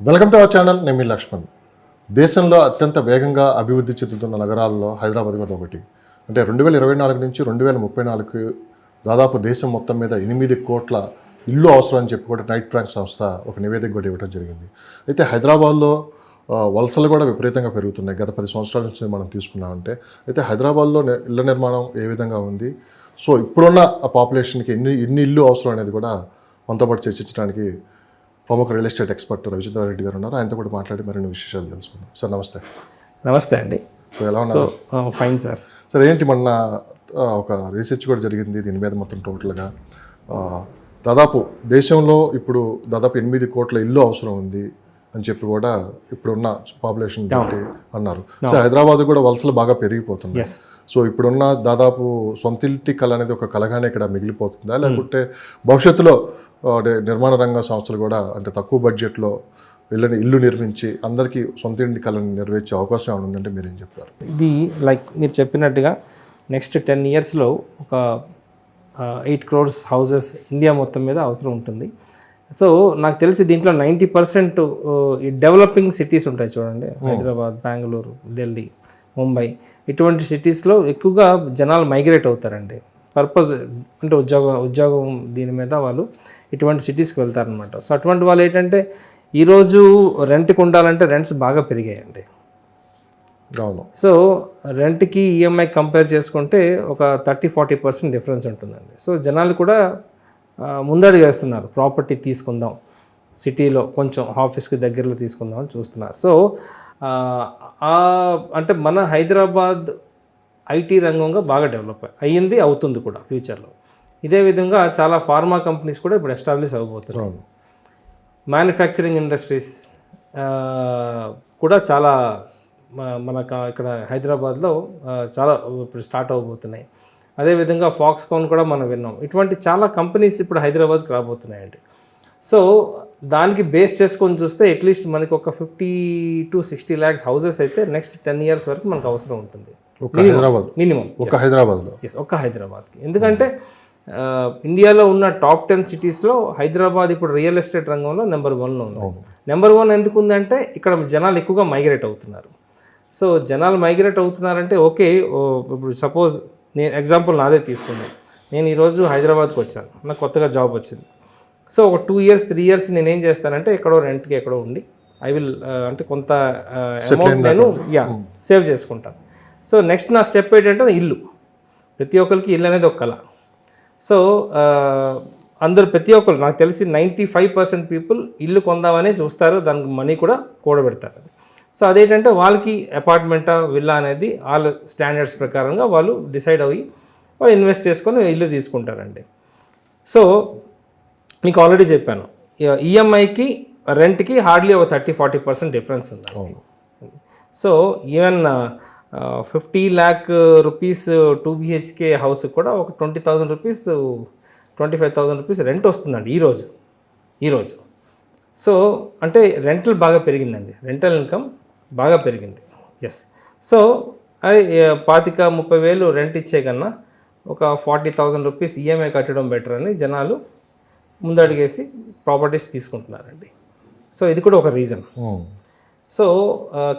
Welcome to our channel. నేను మీ లక్ష్మణ్. దేశంలో అత్యంత వేగంగా అభివృద్ధి చెందుతున్న నగరాల్లో హైదరాబాద్ కూడా ఒకటి. అంటే 2024 నుంచి 2034 దాదాపు దేశం మొత్తం మీద 8 కోట్ల ఇల్లు అవసరం అని చెప్పి కూడా నైట్ ర్యాంక్ సంస్థ ఒక నివేదిక కూడా ఇవ్వడం జరిగింది. అయితే హైదరాబాద్లో వలసలు కూడా విపరీతంగా పెరుగుతున్నాయి గత 10 సంవత్సరాల నుంచి మనం తీసుకున్నామంటే. అయితే హైదరాబాద్లో ఇళ్ల నిర్మాణం ఏ విధంగా ఉంది, సో ఇప్పుడున్న పాపులేషన్కి ఎన్ని ఇల్లు అవసరం అనేది కూడా మనతో పాటు చర్చించడానికి ప్రముఖ రియల్ ఎస్టేట్ ఎక్స్పర్ట్ రవిచంద్రారెడ్డి గారు ఉన్నారు. ఆయనతో కూడా మాట్లాడి మరిన్ని విశేషాలు తెలుసుకుందాం. సార్ నమస్తే. నమస్తే అండి. సో ఎలా ఉన్నారు? Fine sir. సార్ ఏంటి మొన్న ఒక రీసెర్చ్ కూడా జరిగింది దీని మీద, మొత్తం టోటల్గా దాదాపు దేశంలో ఇప్పుడు దాదాపు 8 కోట్ల ఇల్లు అవసరం ఉంది అని చెప్పి కూడా ఇప్పుడున్న పాపులేషన్ బట్టి అన్నారు. సో హైదరాబాద్ కూడా వలసలు బాగా పెరిగిపోతుంది. సో ఇప్పుడున్న దాదాపు సొంత ఇంటి కళ అనేది ఒక కళగానే ఇక్కడ మిగిలిపోతుందా, లేకుంటే భవిష్యత్తులో నిర్మాణ రంగ సంస్థలు కూడా అంటే తక్కువ బడ్జెట్లో ఇల్లు నిర్మించి అందరికీ సొంత ఇంటి కళను నెరవేర్చే అవకాశం ఏమైనా ఉందంటే మీరేం చెప్తారు? ఇది లైక్ మీరు చెప్పినట్టుగా నెక్స్ట్ 10 yearsలో ఒక 8 crores హౌసెస్ ఇండియా మొత్తం మీద అవసరం ఉంటుంది. సో నాకు తెలిసి దీంట్లో 90% ఈ డెవలపింగ్ సిటీస్ ఉంటాయి చూడండి, హైదరాబాద్, బెంగళూరు, ఢిల్లీ, ముంబై, ఇటువంటి సిటీస్లో ఎక్కువగా జనాలు మైగ్రేట్ అవుతారండి. పర్పస్ అంటే ఉద్యోగం దీని మీద వాళ్ళు ఇటువంటి సిటీస్కి వెళ్తారనమాట. సో అటువంటి వాళ్ళు ఏంటంటే ఈరోజు రెంట్కి ఉండాలంటే రెంట్స్ బాగా పెరిగాయండి. అవును. సో రెంట్కి ఈఎంఐ కంపేర్ చేసుకుంటే ఒక 30-40% డిఫరెన్స్ ఉంటుందండి. సో జనాలు కూడా ముందడుగు వేస్తున్నారు, ప్రాపర్టీ తీసుకుందాం, సిటీలో కొంచెం ఆఫీస్కి దగ్గరలో తీసుకుందాం అని చూస్తున్నారు. సో అంటే మన హైదరాబాద్ ఐటీ రంగంగా బాగా డెవలప్ అయ్యింది, అవుతుంది కూడా ఫ్యూచర్లో. ఇదే విధంగా చాలా ఫార్మా కంపెనీస్ కూడా ఇప్పుడు ఎస్టాబ్లిష్ అవ్వబోతున్నాయి. మ్యానుఫ్యాక్చరింగ్ ఇండస్ట్రీస్ కూడా చాలా మనకు ఇక్కడ హైదరాబాద్లో చాలా ఇప్పుడు స్టార్ట్ అవ్వబోతున్నాయి. అదేవిధంగా ఫాక్స్కాన్ కూడా మనం విన్నాం. ఇటువంటి చాలా కంపెనీస్ ఇప్పుడు హైదరాబాద్కి రాబోతున్నాయండి. సో దానికి బేస్ చేసుకొని చూస్తే అట్లీస్ట్ మనకి ఒక 50 to 60 lakhs హౌసెస్ అయితే నెక్స్ట్ 10 years వరకు మనకు అవసరం ఉంటుంది మినిమం ఒక హైదరాబాద్లో. ఒక్క హైదరాబాద్కి. ఎందుకంటే ఇండియాలో ఉన్న టాప్ 10 cities-లో హైదరాబాద్ ఇప్పుడు రియల్ ఎస్టేట్ రంగంలో నెంబర్ 1లో ఉంది. నెంబర్ 1 ఎందుకు ఉందంటే ఇక్కడ జనాలు ఎక్కువగా మైగ్రేట్ అవుతున్నారు. సో జనాలు మైగ్రేట్ అవుతున్నారంటే ఓకే, ఇప్పుడు సపోజ్ నేను ఎగ్జాంపుల్ నాదే తీసుకున్నాను. నేను ఈరోజు హైదరాబాద్కి వచ్చాను, నాకు కొత్తగా జాబ్ వచ్చింది. సో ఒక 2 years 3 years నేనేం చేస్తానంటే ఎక్కడో రెంట్కి ఎక్కడో ఉండి ఐ విల్ అంటే కొంత అమౌంట్ నేను సేవ్ చేసుకుంటాను. సో నెక్స్ట్ నా స్టెప్ ఏంటంటే ఇల్లు. ప్రతి ఒక్కరికి ఇల్లు అనేది ఒక కళ. సో అందరు ప్రతి ఒక్కరు నాకు తెలిసి 95% పీపుల్ ఇల్లు కొందామనే చూస్తారు, దానికి మనీ కూడా కూడబెడతారు. సో అదేంటంటే వాళ్ళకి అపార్ట్మెంటా విల్లా అనేది వాళ్ళ స్టాండర్డ్స్ ప్రకారంగా వాళ్ళు డిసైడ్ అయ్యి వాళ్ళు ఇన్వెస్ట్ చేసుకొని ఇల్లు తీసుకుంటారండి. సో మీకు ఆల్రెడీ చెప్పాను, ఈఎంఐకి రెంట్కి హార్డ్లీ ఒక 30-40% డిఫరెన్స్ ఉంది. So even 50 lakh rupees 2 BHK house కూడా ఒక 20,000 rupees 25,000 rupees రెంట్ వస్తుందండి ఈరోజు. సో అంటే రెంటల్ బాగా పెరిగిందండి, రెంటల్ ఇన్కమ్ బాగా పెరిగింది. ఎస్. సో అది 25,000-30,000 రెంట్ ఇచ్చే కన్నా ఒక 40,000 rupees ఈఎంఐ కట్టడం బెటర్ అని జనాలు ముందడిగేసి ప్రాపర్టీస్ తీసుకుంటున్నారండి. సో ఇది కూడా ఒక రీజన్. సో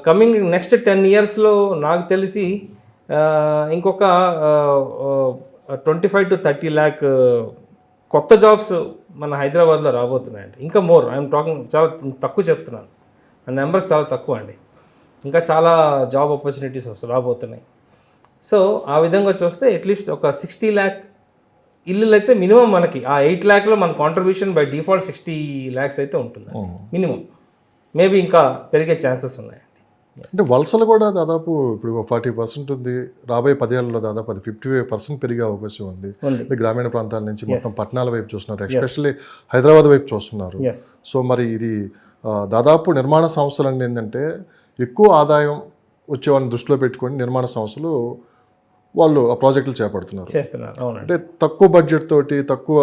కమింగ్ నెక్స్ట్ 10 yearsలో నాకు తెలిసి ఇంకొక 25 to 30 lakh కొత్త జాబ్స్ మన హైదరాబాద్లో రాబోతున్నాయండి. ఇంకా మోర్ ఐఎమ్ టాకింగ్, చాలా తక్కువ చెప్తున్నాను, నెంబర్స్ చాలా తక్కువ అండి. ఇంకా చాలా జాబ్ ఆపర్చునిటీస్ రాబోతున్నాయి. సో ఆ విధంగా చూస్తే అట్లీస్ట్ ఒక 60 lakh ఇల్లులు అయితే మినిమం మనకి ఆ 8 lakhలో మన కాంట్రిబ్యూషన్ బై డిఫాల్ట్ 60 lakhs అయితే ఉంటుంది మినిమం. మేబీ ఇంకా పెరిగే ఛాన్సెస్ ఉన్నాయండి. అంటే వలసలు కూడా దాదాపు ఇప్పుడు 40% ఉంది, రాబోయే 10 ఏళ్లలో దాదాపు అది 50% పెరిగే అవకాశం ఉంది. గ్రామీణ ప్రాంతాల నుంచి మొత్తం పట్టణాల వైపు చూస్తున్నారు, ఎస్పెషల్లీ హైదరాబాద్ వైపు చూస్తున్నారు. సో మరి ఇది దాదాపు నిర్మాణ సంస్థలు అంటే ఏంటంటే ఎక్కువ ఆదాయం వచ్చేవాళ్ళని దృష్టిలో పెట్టుకొని నిర్మాణ సంస్థలు వాళ్ళు ఆ ప్రాజెక్టులు చేస్తున్నారు. అంటే తక్కువ బడ్జెట్ తోటి తక్కువ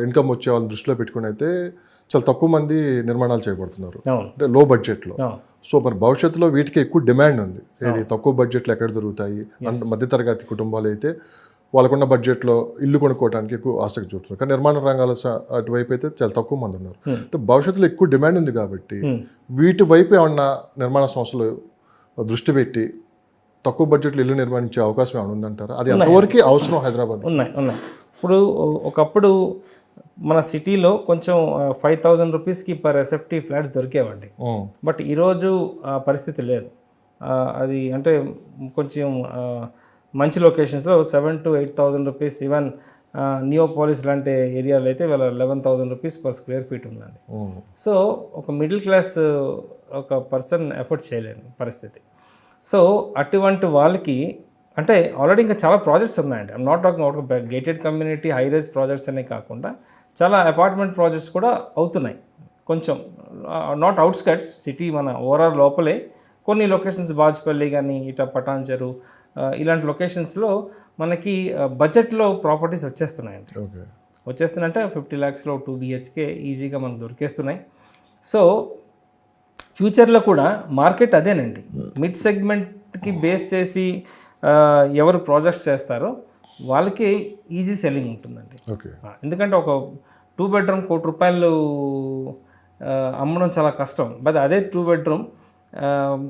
ఇన్కమ్ వచ్చే వాళ్ళని దృష్టిలో పెట్టుకుని అయితే చాలా తక్కువ మంది నిర్మాణాలు చేయబడుతున్నారు, అంటే లో బడ్జెట్లో. సో మరి భవిష్యత్తులో వీటికి ఎక్కువ డిమాండ్ ఉంది. ఇది తక్కువ బడ్జెట్లో ఎక్కడ దొరుకుతాయి, మధ్యతరగతి కుటుంబాలు అయితే వాళ్ళకున్న బడ్జెట్లో ఇల్లు కొనుక్కోవడానికి ఎక్కువ ఆసక్తి చూపుతున్నారు. కానీ నిర్మాణ రంగాల అటువైపు అయితే చాలా తక్కువ మంది ఉన్నారు. అంటే భవిష్యత్తులో ఎక్కువ డిమాండ్ ఉంది కాబట్టి వీటి వైపు ఏమన్నా నిర్మాణ సంస్థలు దృష్టి పెట్టి తక్కువ బడ్జెట్లో ఇల్లు నిర్మించే అవకాశం ఏమైనా ఉందంటారా? అది ఎంతవరకు అవసరం హైదరాబాద్? ఉన్నాయి. ఇప్పుడు ఒకప్పుడు మన సిటీలో కొంచెం 5,000 రూపీస్కి పర్ ఎస్ఎఫ్టీ ఫ్లాట్స్ దొరికేవండి. బట్ ఈరోజు పరిస్థితి లేదు. అది అంటే కొంచెం మంచి లొకేషన్స్లో 7,000 to 8,000 రూపీస్, ఈవెన్ నియోపాలిస్ లాంటి ఏరియాలో అయితే వాళ్ళ 11,000 రూపీస్ పర్ స్క్వేర్ ఫీట్ ఉందండి. సో ఒక మిడిల్ క్లాస్ ఒక పర్సన్ ఎఫర్ట్ చేయలేని పరిస్థితి. సో అటువంటి వాళ్ళకి అంటే ఆల్రెడీ ఇంకా చాలా ప్రాజెక్ట్స్ ఉన్నాయండి. I'm not talking about gated community high rise projects అనే కాకుండా చాలా అపార్ట్మెంట్ ప్రాజెక్ట్స్ కూడా అవుతున్నాయి. కొంచెం నాట్ అవుట్స్కట్స్ సిటీ, మన ఓవరాల్ లోపలే కొన్ని లొకేషన్స్, బాజ్పల్లి కానీ ఇట్లా పటాన్చెరు ఇలాంటి లొకేషన్స్లో మనకి బడ్జెట్లో ప్రాపర్టీస్ వచ్చేస్తున్నాయండి. వచ్చేస్తున్నాయంటే 50 lakhsలో 2 BHK ఈజీగా మనకు దొరికేస్తున్నాయి. సో ఫ్యూచర్లో కూడా మార్కెట్ అదేనండి. మిడ్ సెగ్మెంట్కి బేస్ చేసి ఎవరు ప్రాజెక్ట్స్ చేస్తారో వాళ్ళకి ఈజీ సెల్లింగ్ ఉంటుందండి. ఎందుకంటే ఒక 2 bedroom ₹1,00,00,000 అమ్మడం చాలా కష్టం. బట్ అదే 2 bedroom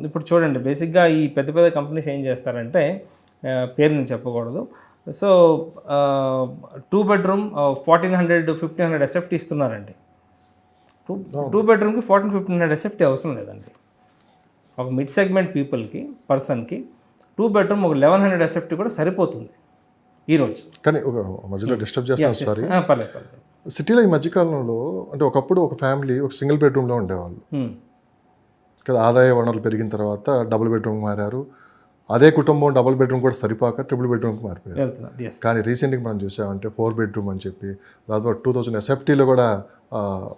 ఇప్పుడు చూడండి, బేసిక్గా ఈ పెద్ద పెద్ద కంపెనీస్ ఏం చేస్తారంటే, పేరు నేను చెప్పకూడదు, సో 2 bedroom 1,400-1,500 SFT ఇస్తున్నారండి. 2 bedroomకి 1,400-1,500 SFT అవసరం లేదండి. ఒక మిడ్ సెగ్మెంట్ పీపుల్కి, పర్సన్కి 2 bedroom ఒక 1,100 SFT కూడా సరిపోతుంది ఈరోజు. కానీ ఒక మధ్యలో డిస్టర్బ్ చేస్తాను సారీ. పర్లేదు. సిటీలో ఈ మధ్యకాలంలో అంటే ఒకప్పుడు ఒక ఫ్యామిలీ ఒక సింగిల్ బెడ్రూమ్లో ఉండేవాళ్ళు కదా. ఆదాయ వనరులు పెరిగిన తర్వాత డబుల్ బెడ్రూమ్ మారారు. అదే కుటుంబం డబుల్ బెడ్రూమ్ కూడా సరిపోక ట్రిపుల్ బెడ్రూమ్కి మారిపోయారు. కానీ రీసెంట్గా మనం చూసామంటే 4 bedroom అని చెప్పి దాదాపు 2,000 SFTలో కూడా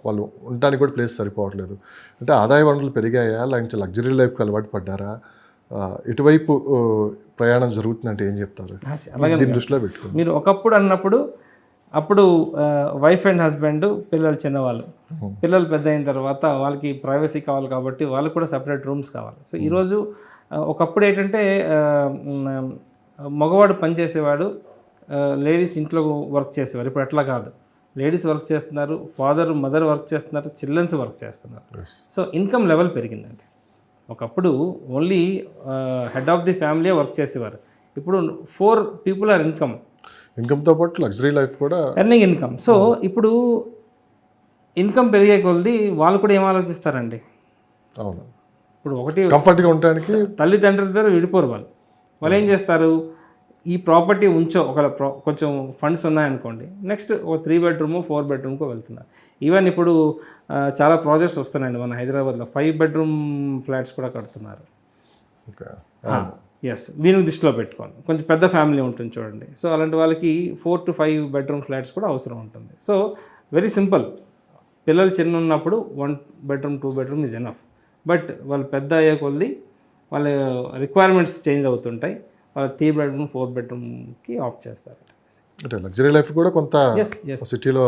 వాళ్ళు ఉండడానికి కూడా ప్లేస్ సరిపోవట్లేదు. అంటే ఆదాయ వనరులు పెరిగాయా, లేకపోతే లగ్జరీ లైఫ్కి అలవాటు పడ్డారా? ఇటువైపు ప్రయాణం జరుగుతుందంటే ఏం చెప్తారు? దీన్ని దృష్టిలో పెట్టుకుని మీరు ఒకప్పుడు అన్నప్పుడు అప్పుడు వైఫ్ అండ్ హస్బెండ్, పిల్లలు చిన్నవాళ్ళు, పిల్లలు పెద్ద అయిన తర్వాత వాళ్ళకి ప్రైవసీ కావాలి కాబట్టి వాళ్ళకి కూడా సపరేట్ రూమ్స్ కావాలి. సో ఈరోజు ఒకప్పుడు ఏంటంటే మగవాడు పనిచేసేవాడు, లేడీస్ ఇంట్లో వర్క్ చేసేవారు. ఇప్పుడు అట్లా కాదు. లేడీస్ వర్క్ చేస్తున్నారు, ఫాదర్ మదర్ వర్క్ చేస్తున్నారు, చిల్డ్రన్స్ వర్క్ చేస్తున్నారు. సో ఇన్కమ్ లెవెల్ పెరిగిందండి. ఒకప్పుడు only head of the family work చేసేవారు. ఇప్పుడు 4 people ఆర్ ఇన్కమ్తో పాటు లగ్జరీ లైఫ్ కూడా ఎర్నింగ్ ఇన్కమ్. సో ఇప్పుడు ఇన్కమ్ పెరిగే కొద్ది వాళ్ళు కూడా ఏం ఆలోచిస్తారండి? అవును, ఇప్పుడు ఒకటి కంఫర్ట్గా ఉండడానికి తల్లిదండ్రుల దగ్గర విడిపోరు వాళ్ళు ఏం చేస్తారు? ఈ ప్రాపర్టీ ఉంచో ఒక కొంచెం ఫండ్స్ ఉన్నాయనుకోండి, నెక్స్ట్ ఒక 3 bedroom 4 bedroomకో వెళ్తున్నారు. ఈవెన్ ఇప్పుడు చాలా ప్రాజెక్ట్స్ వస్తున్నాయండి మన హైదరాబాద్లో, 5 bedroom ఫ్లాట్స్ కూడా కడుతున్నారు. ఎస్, దీనికి దృష్టిలో పెట్టుకోండి. కొంచెం పెద్ద ఫ్యామిలీ ఉంటుంది చూడండి. సో అలాంటి వాళ్ళకి 4 to 5 bedroom ఫ్లాట్స్ కూడా అవసరం ఉంటుంది. So very simple. పిల్లలు చిన్న ఉన్నప్పుడు 1 bedroom 2 bedroom is enough. But వాళ్ళు పెద్ద అయ్యే కొద్ది వాళ్ళ రిక్వైర్మెంట్స్ చేంజ్ అవుతుంటాయి. వాళ్ళు 3 bedroom 4 bedroomకి ఆప్ట్ చేస్తారు. అంటే లగ్జరీ లైఫ్ కూడా కొంత సిటీలో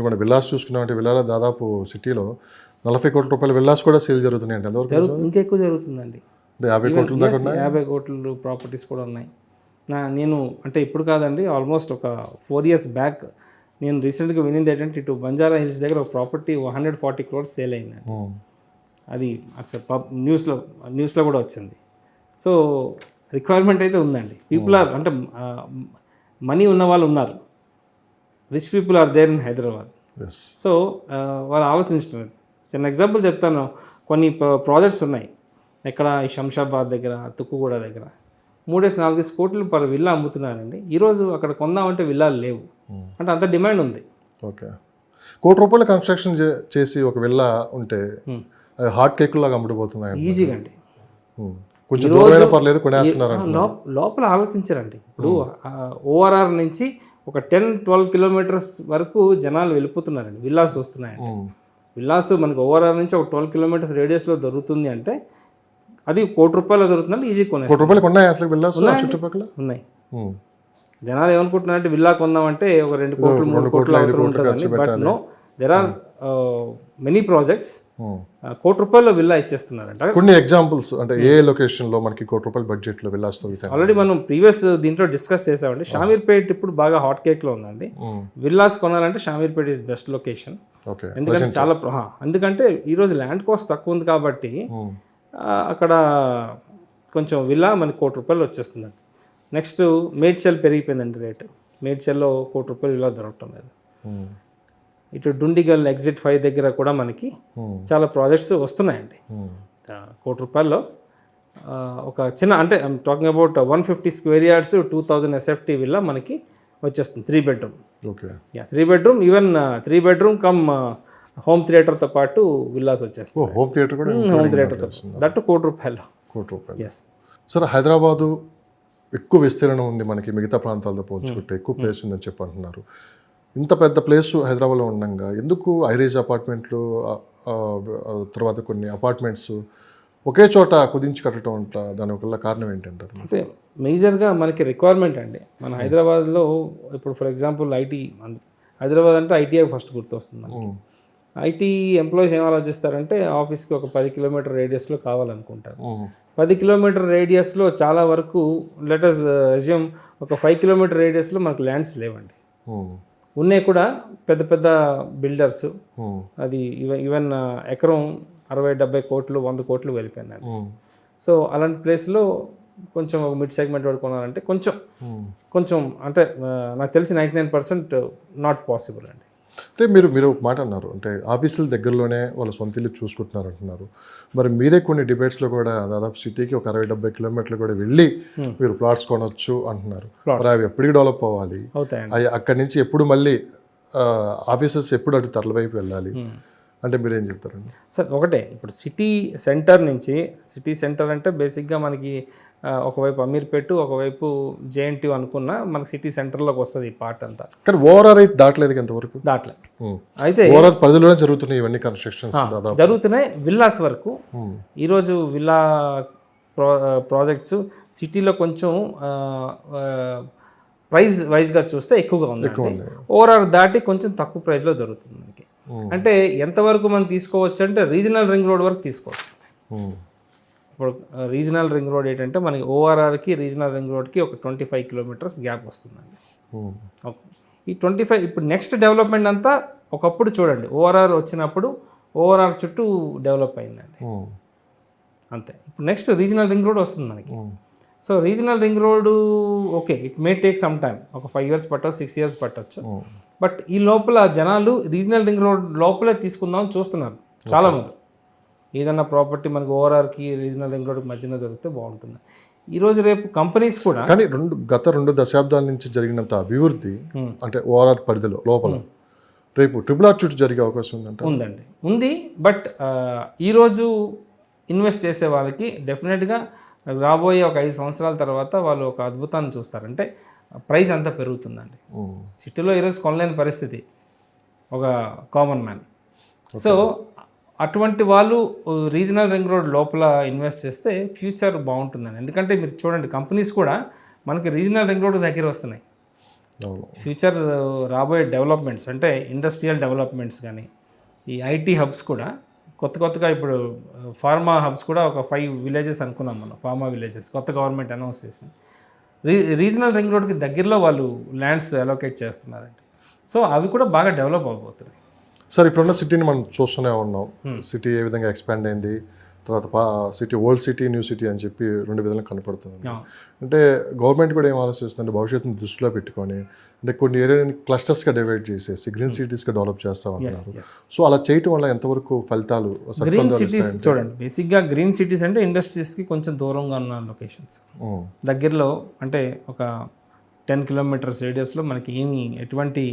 మన విల్లాస్ చూసుకున్నామంటే, విల్లాలో దాదాపు సిటీలో 40 కోట్ల రూపాయల విల్లాస్ కూడా సేల్ జరుగుతున్నాయండి. ఎంతవరకు? ఇంకా ఎక్కువ జరుగుతుందండి. 50 కోట్ల దాకా 50 కోట్ల ప్రాపర్టీస్ కూడా ఉన్నాయి. నేను అంటే ఇప్పుడు కాదండి, ఆల్మోస్ట్ ఒక 4 years బ్యాక్ నేను రీసెంట్గా వినింది ఏంటంటే, ఇటు బంజారా హిల్స్ దగ్గర ఒక ప్రాపర్టీ 140 crores సేల్ అయిందండి. అది న్యూస్లో కూడా వచ్చింది. సో రిక్వైర్మెంట్ అయితే ఉందండి. పీపుల్ ఆర్ అంటే మనీ ఉన్న వాళ్ళు ఉన్నారు, rich people are there in Hyderabad. So వాళ్ళు ఆలోచించుతున్నారు. చిన్న ఎగ్జాంపుల్ చెప్తాను. కొన్ని ప్రాజెక్ట్స్ ఉన్నాయి ఎక్కడ, ఈ శంషాబాద్ దగ్గర, తుక్కుగూడ దగ్గర 3-4 కోట్లు పర్ విల్లా అమ్ముతున్నారండి. ఈరోజు అక్కడ కొందామంటే విల్లాలు లేవు, అంటే అంత డిమాండ్ ఉంది. ఓకే, ₹1,00,00,000 కన్స్ట్రక్షన్ చేసి ఒక విల్లా ఉంటే హాట్ కేక్ లాగా అమ్ముడుపోతున్నాయి ఈజీగా అండి. కొంచెం దూరమైనా పర్లేదు కొనేస్తున్నారు. లోపల ఆలోచించారండి. ఇప్పుడు ఓఆర్ఆర్ నుంచి ఒక 10-12 kilometers వరకు జనాలు వెళ్ళిపోతున్నారండి. విల్లాస్ వస్తున్నాయండి. విల్లాస్ మనకు ఓఆర్ఆర్ నుంచి ఒక 12 kilometers రేడియస్లో దొరుకుతుంది అంటే అది ₹1,00,00,000 దొరుకుతుందంటే ఈజీ ₹1,00,00,000 ఉన్నాయి అసలు విల్లాస్ చుట్టుపక్కల ఉన్నాయి. జనాలు ఏమనుకుంటున్నారంటే విల్లా కొందామంటే ఒక 2 కోట్లు 3 కోట్లు అవసరం ఉంటుందండి. But no, there are many projects ₹1,00,00,000 villa ఇచ్చేస్తున్నారంట. కొన్ని ఎగ్జాంపుల్స్ అంటే ఏ లొకేషన్లో మనకి ₹1,00,00,000 బడ్జెట్లో విల్లాస్ దొరుకుతాయి? ఆల్రెడీ మనం ప్రీవియస్ దీంట్లో డిస్కస్ చేసామండి. షామీర్పేట్ ఇప్పుడు బాగా హాట్ కేక్లో ఉందండి. విల్లాస్ కొనాలంటే Shamirpet is best location. Okay, ఎందుకంటే చాలా ఎందుకంటే ఈరోజు ల్యాండ్ కాస్ట్ తక్కువ ఉంది కాబట్టి అక్కడ కొంచెం విల్లా మనకి ₹1,00,00,000 వచ్చేస్తుందండి. నెక్స్ట్ మేడ్చల్ పెరిగిపోయిందండి రేటు. మేడ్చల్లో ₹1,00,00,000 విల్లా దొరకటం లేదు. ఇటు డుండిగల్ ఎగ్జిట్ 5 దగ్గర కూడా మనకి చాలా ప్రాజెక్ట్స్ వస్తున్నాయండి. ₹1,00,00,000 ఒక చిన్న అంటే I'm talking about 150 square yards 2000 SFT villa మనకి వచ్చేస్తుంది. 3 bedroom. Okay, 3 bedroom, even 3 bedroom come home థియేటర్తో పాటు విల్లాస్ వచ్చేస్తాయి. హోమ్ థియేటర్ కూడా హోమ్ థియేటర్తో దట్ ₹1,00,00,000. ఎస్ సార్, హైదరాబాదు ఎక్కువ విస్తీర్ణం ఉంది మనకి, మిగతా ప్రాంతాలతో పోల్చుకుంటే ఎక్కువ ప్లేస్ ఉందని చెప్పి అంటున్నారు. ఇంత పెద్ద ప్లేస్ హైదరాబాద్లో ఉండగా ఎందుకు ఐరేజ్ అపార్ట్మెంట్లు తర్వాత కొన్ని అపార్ట్మెంట్స్ ఒకే చోట కుదించి కట్టడం అంట, దాని వల్ల కారణం ఏంటంటారు? అంటే మేజర్గా మనకి రిక్వైర్మెంట్ అండి. మన హైదరాబాద్లో ఇప్పుడు ఫర్ ఎగ్జాంపుల్ ఐటీ, హైదరాబాద్ అంటే ఐటీఐ ఫస్ట్ గుర్తొస్తుంది మనకి. ఐటీ ఎంప్లాయీస్ ఏం ఆలోచిస్తారంటే ఆఫీస్కి ఒక 10 కిలోమీటర్ రేడియస్లో కావాలనుకుంటారు. 10 కిలోమీటర్ రేడియస్లో చాలా వరకు లెటస్ అజ్యూమ్ ఒక 5 కిలోమీటర్ రేడియస్లో మనకు ల్యాండ్స్ లేవండి. ఉన్నాయి కూడా పెద్ద పెద్ద బిల్డర్స్, అది ఈవెన్ ఎకరం 60-70 కోట్లు 100 కోట్లు వెళ్ళిపోయిందండి. సో అలాంటి ప్లేస్లో కొంచెం ఒక మిడ్ సెగ్మెంట్ వాడు కొనాలంటే కొంచెం అంటే నాకు తెలిసి 99% నాట్ పాసిబుల్ అండి. అంటే మీరు ఒక మాట అన్నారు, అంటే ఆఫీసుల దగ్గరలోనే వాళ్ళ సొంత ఇల్లు చూసుకుంటున్నారు అంటున్నారు. మరి మీరే కొన్ని డిబేట్స్లో కూడా దాదాపు సిటీకి ఒక 60-70 కిలోమీటర్లు కూడా వెళ్ళి మీరు ప్లాట్స్ కొనవచ్చు అంటున్నారు. మరి అవి ఎప్పటికి డెవలప్ అవ్వాలి? అవి అక్కడి నుంచి ఎప్పుడు మళ్ళీ ఆఫీసెస్ ఎప్పుడు అటు తరలివైపు వెళ్ళాలి అంటే మీరు ఏం చెప్తారండి? సార్ ఒకటే, ఇప్పుడు సిటీ సెంటర్ నుంచి, సిటీ సెంటర్ అంటే బేసిక్గా మనకి ఒకవైపు అమీర్పేట, ఒకవైపు JNT అనుకున్నా మనకి సిటీ సెంటర్లోకి వస్తుంది ఈ పార్ట్ అంతా. కానీ ఓవరాల్ అయితే దాటలేదు ఇంతవరకు. దాటలేదు. అయితే ఓవరాల్ పరిధిలోనే జరుగుతున్నాయి ఇవన్నీ కన్స్ట్రక్షన్స్ జరుగుతున్నాయి. విల్లాస్ వరకు ఈరోజు విల్లా ప్రాజెక్ట్స్ సిటీలో కొంచెం ప్రైస్ వైజ్గా చూస్తే ఎక్కువగా ఉంది. ఓవరాల్ దాటి కొంచెం తక్కువ ప్రైస్లో దొరుకుతుంది మనకి. అంటే ఎంతవరకు మనం తీసుకోవచ్చు అంటే రీజనల్ రింగ్ రోడ్ వరకు తీసుకోవచ్చు. ఇప్పుడు రీజనల్ రింగ్ రోడ్ ఏంటంటే మనకి ORRకి రీజనల్ రింగ్ రోడ్కి ఒక 25 కిలోమీటర్స్ గ్యాప్ వస్తుందండి. ఈ 25 ఇప్పుడు నెక్స్ట్ డెవలప్మెంట్ అంతా ఒకప్పుడు చూడండి ORR వచ్చినప్పుడు ORR చుట్టూ డెవలప్ అయిందండి అంతే. ఇప్పుడు నెక్స్ట్ రీజనల్ రింగ్ రోడ్ వస్తుంది మనకి. So regional ring road okay, it may take some time, ఒక 5 years పట్టవచ్చు, 6 years పట్టవచ్చు. బట్ ఈ లోపల జనాలు రీజనల్ రింగ్ రోడ్ లోపలే తీసుకుందామని చూస్తున్నారు చాలామంది. ఏదన్నా ప్రాపర్టీ మనకి ORRకి రీజనల్ రింగ్ రోడ్కి మధ్యన దొరికితే బాగుంటుంది. ఈరోజు రేపు కంపెనీస్ కూడా కానీ గత 2 దశాబ్దాల నుంచి జరిగినంత అభివృద్ధి అంటే ORR పరిధిలో లోపల రేపు RRR చుట్టూ జరిగే అవకాశం ఉందండి. ఉంది. బట్ ఈరోజు ఇన్వెస్ట్ చేసే వాళ్ళకి డెఫినెట్గా రాబోయే ఒక 5 సంవత్సరాల తర్వాత వాళ్ళు ఒక అద్భుతాన్ని చూస్తారంటే ప్రైస్ అంతా పెరుగుతుందండి. సిటీలో ఈరోజు కొనలేని పరిస్థితి ఒక కామన్ మ్యాన్. సో అటువంటి వాళ్ళు రీజనల్ రింగ్ రోడ్ లోపల ఇన్వెస్ట్ చేస్తే ఫ్యూచర్ బాగుంటుందండి. ఎందుకంటే మీరు చూడండి కంపెనీస్ కూడా మనకి రీజనల్ రింగ్ రోడ్ దగ్గర వస్తున్నాయి. ఫ్యూచర్ రాబోయే డెవలప్మెంట్స్ అంటే ఇండస్ట్రియల్ డెవలప్మెంట్స్ కానీ ఈ ఐటీ హబ్స్ కూడా కొత్తగా ఇప్పుడు ఫార్మా హబ్స్ కూడా ఒక 5 villages అనుకున్నాం మనం, ఫార్మా విలేజెస్ కొత్త గవర్నమెంట్ అనౌన్స్ చేసింది. రీజనల్ రింగ్ రోడ్కి దగ్గరలో వాళ్ళు ల్యాండ్స్ అలోకేట్ చేస్తున్నారండి. సో అవి కూడా బాగా డెవలప్ అవబోతున్నాయి. సార్, ఇప్పుడున్న సిటీని మనం చూస్తూనే ఉన్నాం. సిటీ ఏ విధంగా ఎక్స్పాండ్ అయింది, తర్వాత city old city new city అని చెప్పి 2 విధాలుగా కనపడుతుంది. అంటే గవర్నమెంట్ కూడా ఏం ఆలోచిస్తుందంటే భవిష్యత్తుని దృష్టిలో పెట్టుకొని అంటే కొన్ని ఏరియాని క్లస్టర్స్గా డివైడ్ చేసేసి గ్రీన్ సిటీస్గా డెవలప్ చేస్తామన్నారు. సో అలా చేయటం వల్ల ఎంతవరకు ఫలితాలు? గ్రీన్ సిటీస్ చూడండి, బేసిక్గా గ్రీన్ సిటీస్ అంటే ఇండస్ట్రీస్కి కొంచెం దూరంగా ఉన్న లొకేషన్స్. దగ్గరలో అంటే ఒక 10 kilometers రేడియస్లో మనకి ఎటువంటి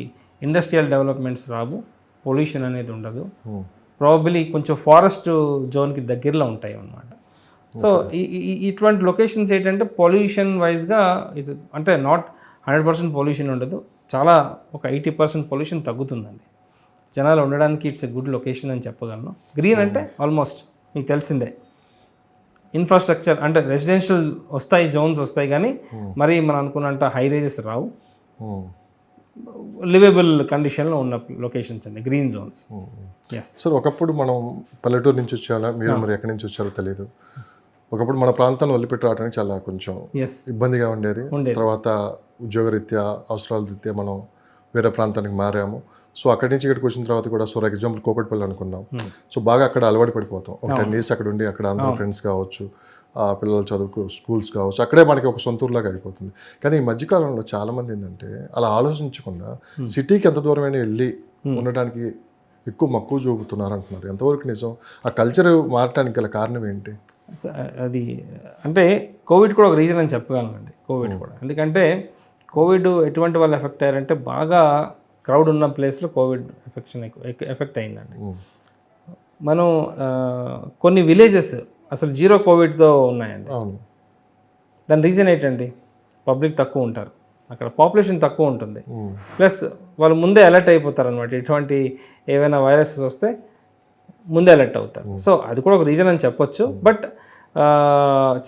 ఇండస్ట్రియల్ డెవలప్మెంట్స్ రావు, పొల్యూషన్ అనేది ఉండదు. ప్రాబబ్లీ కొంచెం ఫారెస్ట్ జోన్కి దగ్గరలో ఉంటాయి అన్నమాట. సో ఇటువంటి లొకేషన్స్ ఏంటంటే పొల్యూషన్ వైజ్గా అంటే నాట్ 100% పొల్యూషన్ ఉండదు, చాలా ఒక 80% పొల్యూషన్ తగ్గుతుందండి. జనాలు ఉండడానికి ఇట్స్ ఎ గుడ్ లొకేషన్ అని చెప్పగలను. గ్రీన్ అంటే ఆల్మోస్ట్ మీకు తెలిసిందే, ఇన్ఫ్రాస్ట్రక్చర్ అంటే రెసిడెన్షియల్ వస్తాయి, జోన్స్ వస్తాయి, కానీ మరి మనం అనుకున్నంత హై రేజెస్ రావు. లివేబుల్ కండిషన్లో ఉన్న లొకేషన్స్ అండి, గ్రీన్ జోన్స్. ఎస్ సార్, ఒకప్పుడు మనం పల్లెటూరు నుంచి వచ్చారా, మీరు మరి ఎక్కడి నుంచి వచ్చారో తెలియదు. ఒకప్పుడు మన ప్రాంతాన్ని వదిలిపెట్టి రావడానికి చాలా కొంచెం ఎస్ ఇబ్బందిగా ఉండేది. తర్వాత ఉద్యోగరీత్యా అవసరాల రీత్యా మనం వేరే ప్రాంతానికి మారాము. సో అక్కడి నుంచి ఇక్కడికి వచ్చిన తర్వాత కూడా, ఫర్ ఎగ్జాంపుల్ కోకట్పల్లి అనుకున్నాం. సో బాగా అక్కడ అలవాటు పడిపోతాం. ఒక 10 years అక్కడ ఉండి అక్కడ అందరూ ఫ్రెండ్స్ కావచ్చు, పిల్లల చదువుకు స్కూల్స్ కావచ్చు, అక్కడే మనకి ఒక సొంత ఊరులాగా అయిపోతుంది. కానీ ఈ మధ్యకాలంలో చాలామంది ఏంటంటే అలా ఆలోచించకుండా సిటీకి ఎంత దూరమైనా వెళ్ళి ఉండడానికి ఎక్కువ మక్కువ చూపుతున్నారు అంటున్నారు. ఎంతవరకు నిజం? ఆ కల్చర్ మారటానికి గల కారణం ఏంటి? అది అంటే కోవిడ్ కూడా ఒక రీజన్ అని చెప్పగలనండి. కోవిడ్ కూడా ఎందుకంటే కోవిడ్ ఎటువంటి వాళ్ళు ఎఫెక్ట్ అయ్యారంటే, బాగా క్రౌడ్ ఉన్న ప్లేస్లో కోవిడ్ ఎఫెక్ట్ అయిందండి. మనం కొన్ని విలేజెస్ అసలు 0 కోవిడ్తో ఉన్నాయండి. దాని రీజన్ ఏంటండి? పబ్లిక్ తక్కువ ఉంటారు, అక్కడ పాపులేషన్ తక్కువ ఉంటుంది, ప్లస్ వాళ్ళు ముందే అలర్ట్ అయిపోతారు అనమాట. ఇటువంటి ఏవైనా వైరసెస్ వస్తే ముందే అలర్ట్ అవుతారు. సో అది కూడా ఒక రీజన్ అని చెప్పొచ్చు. బట్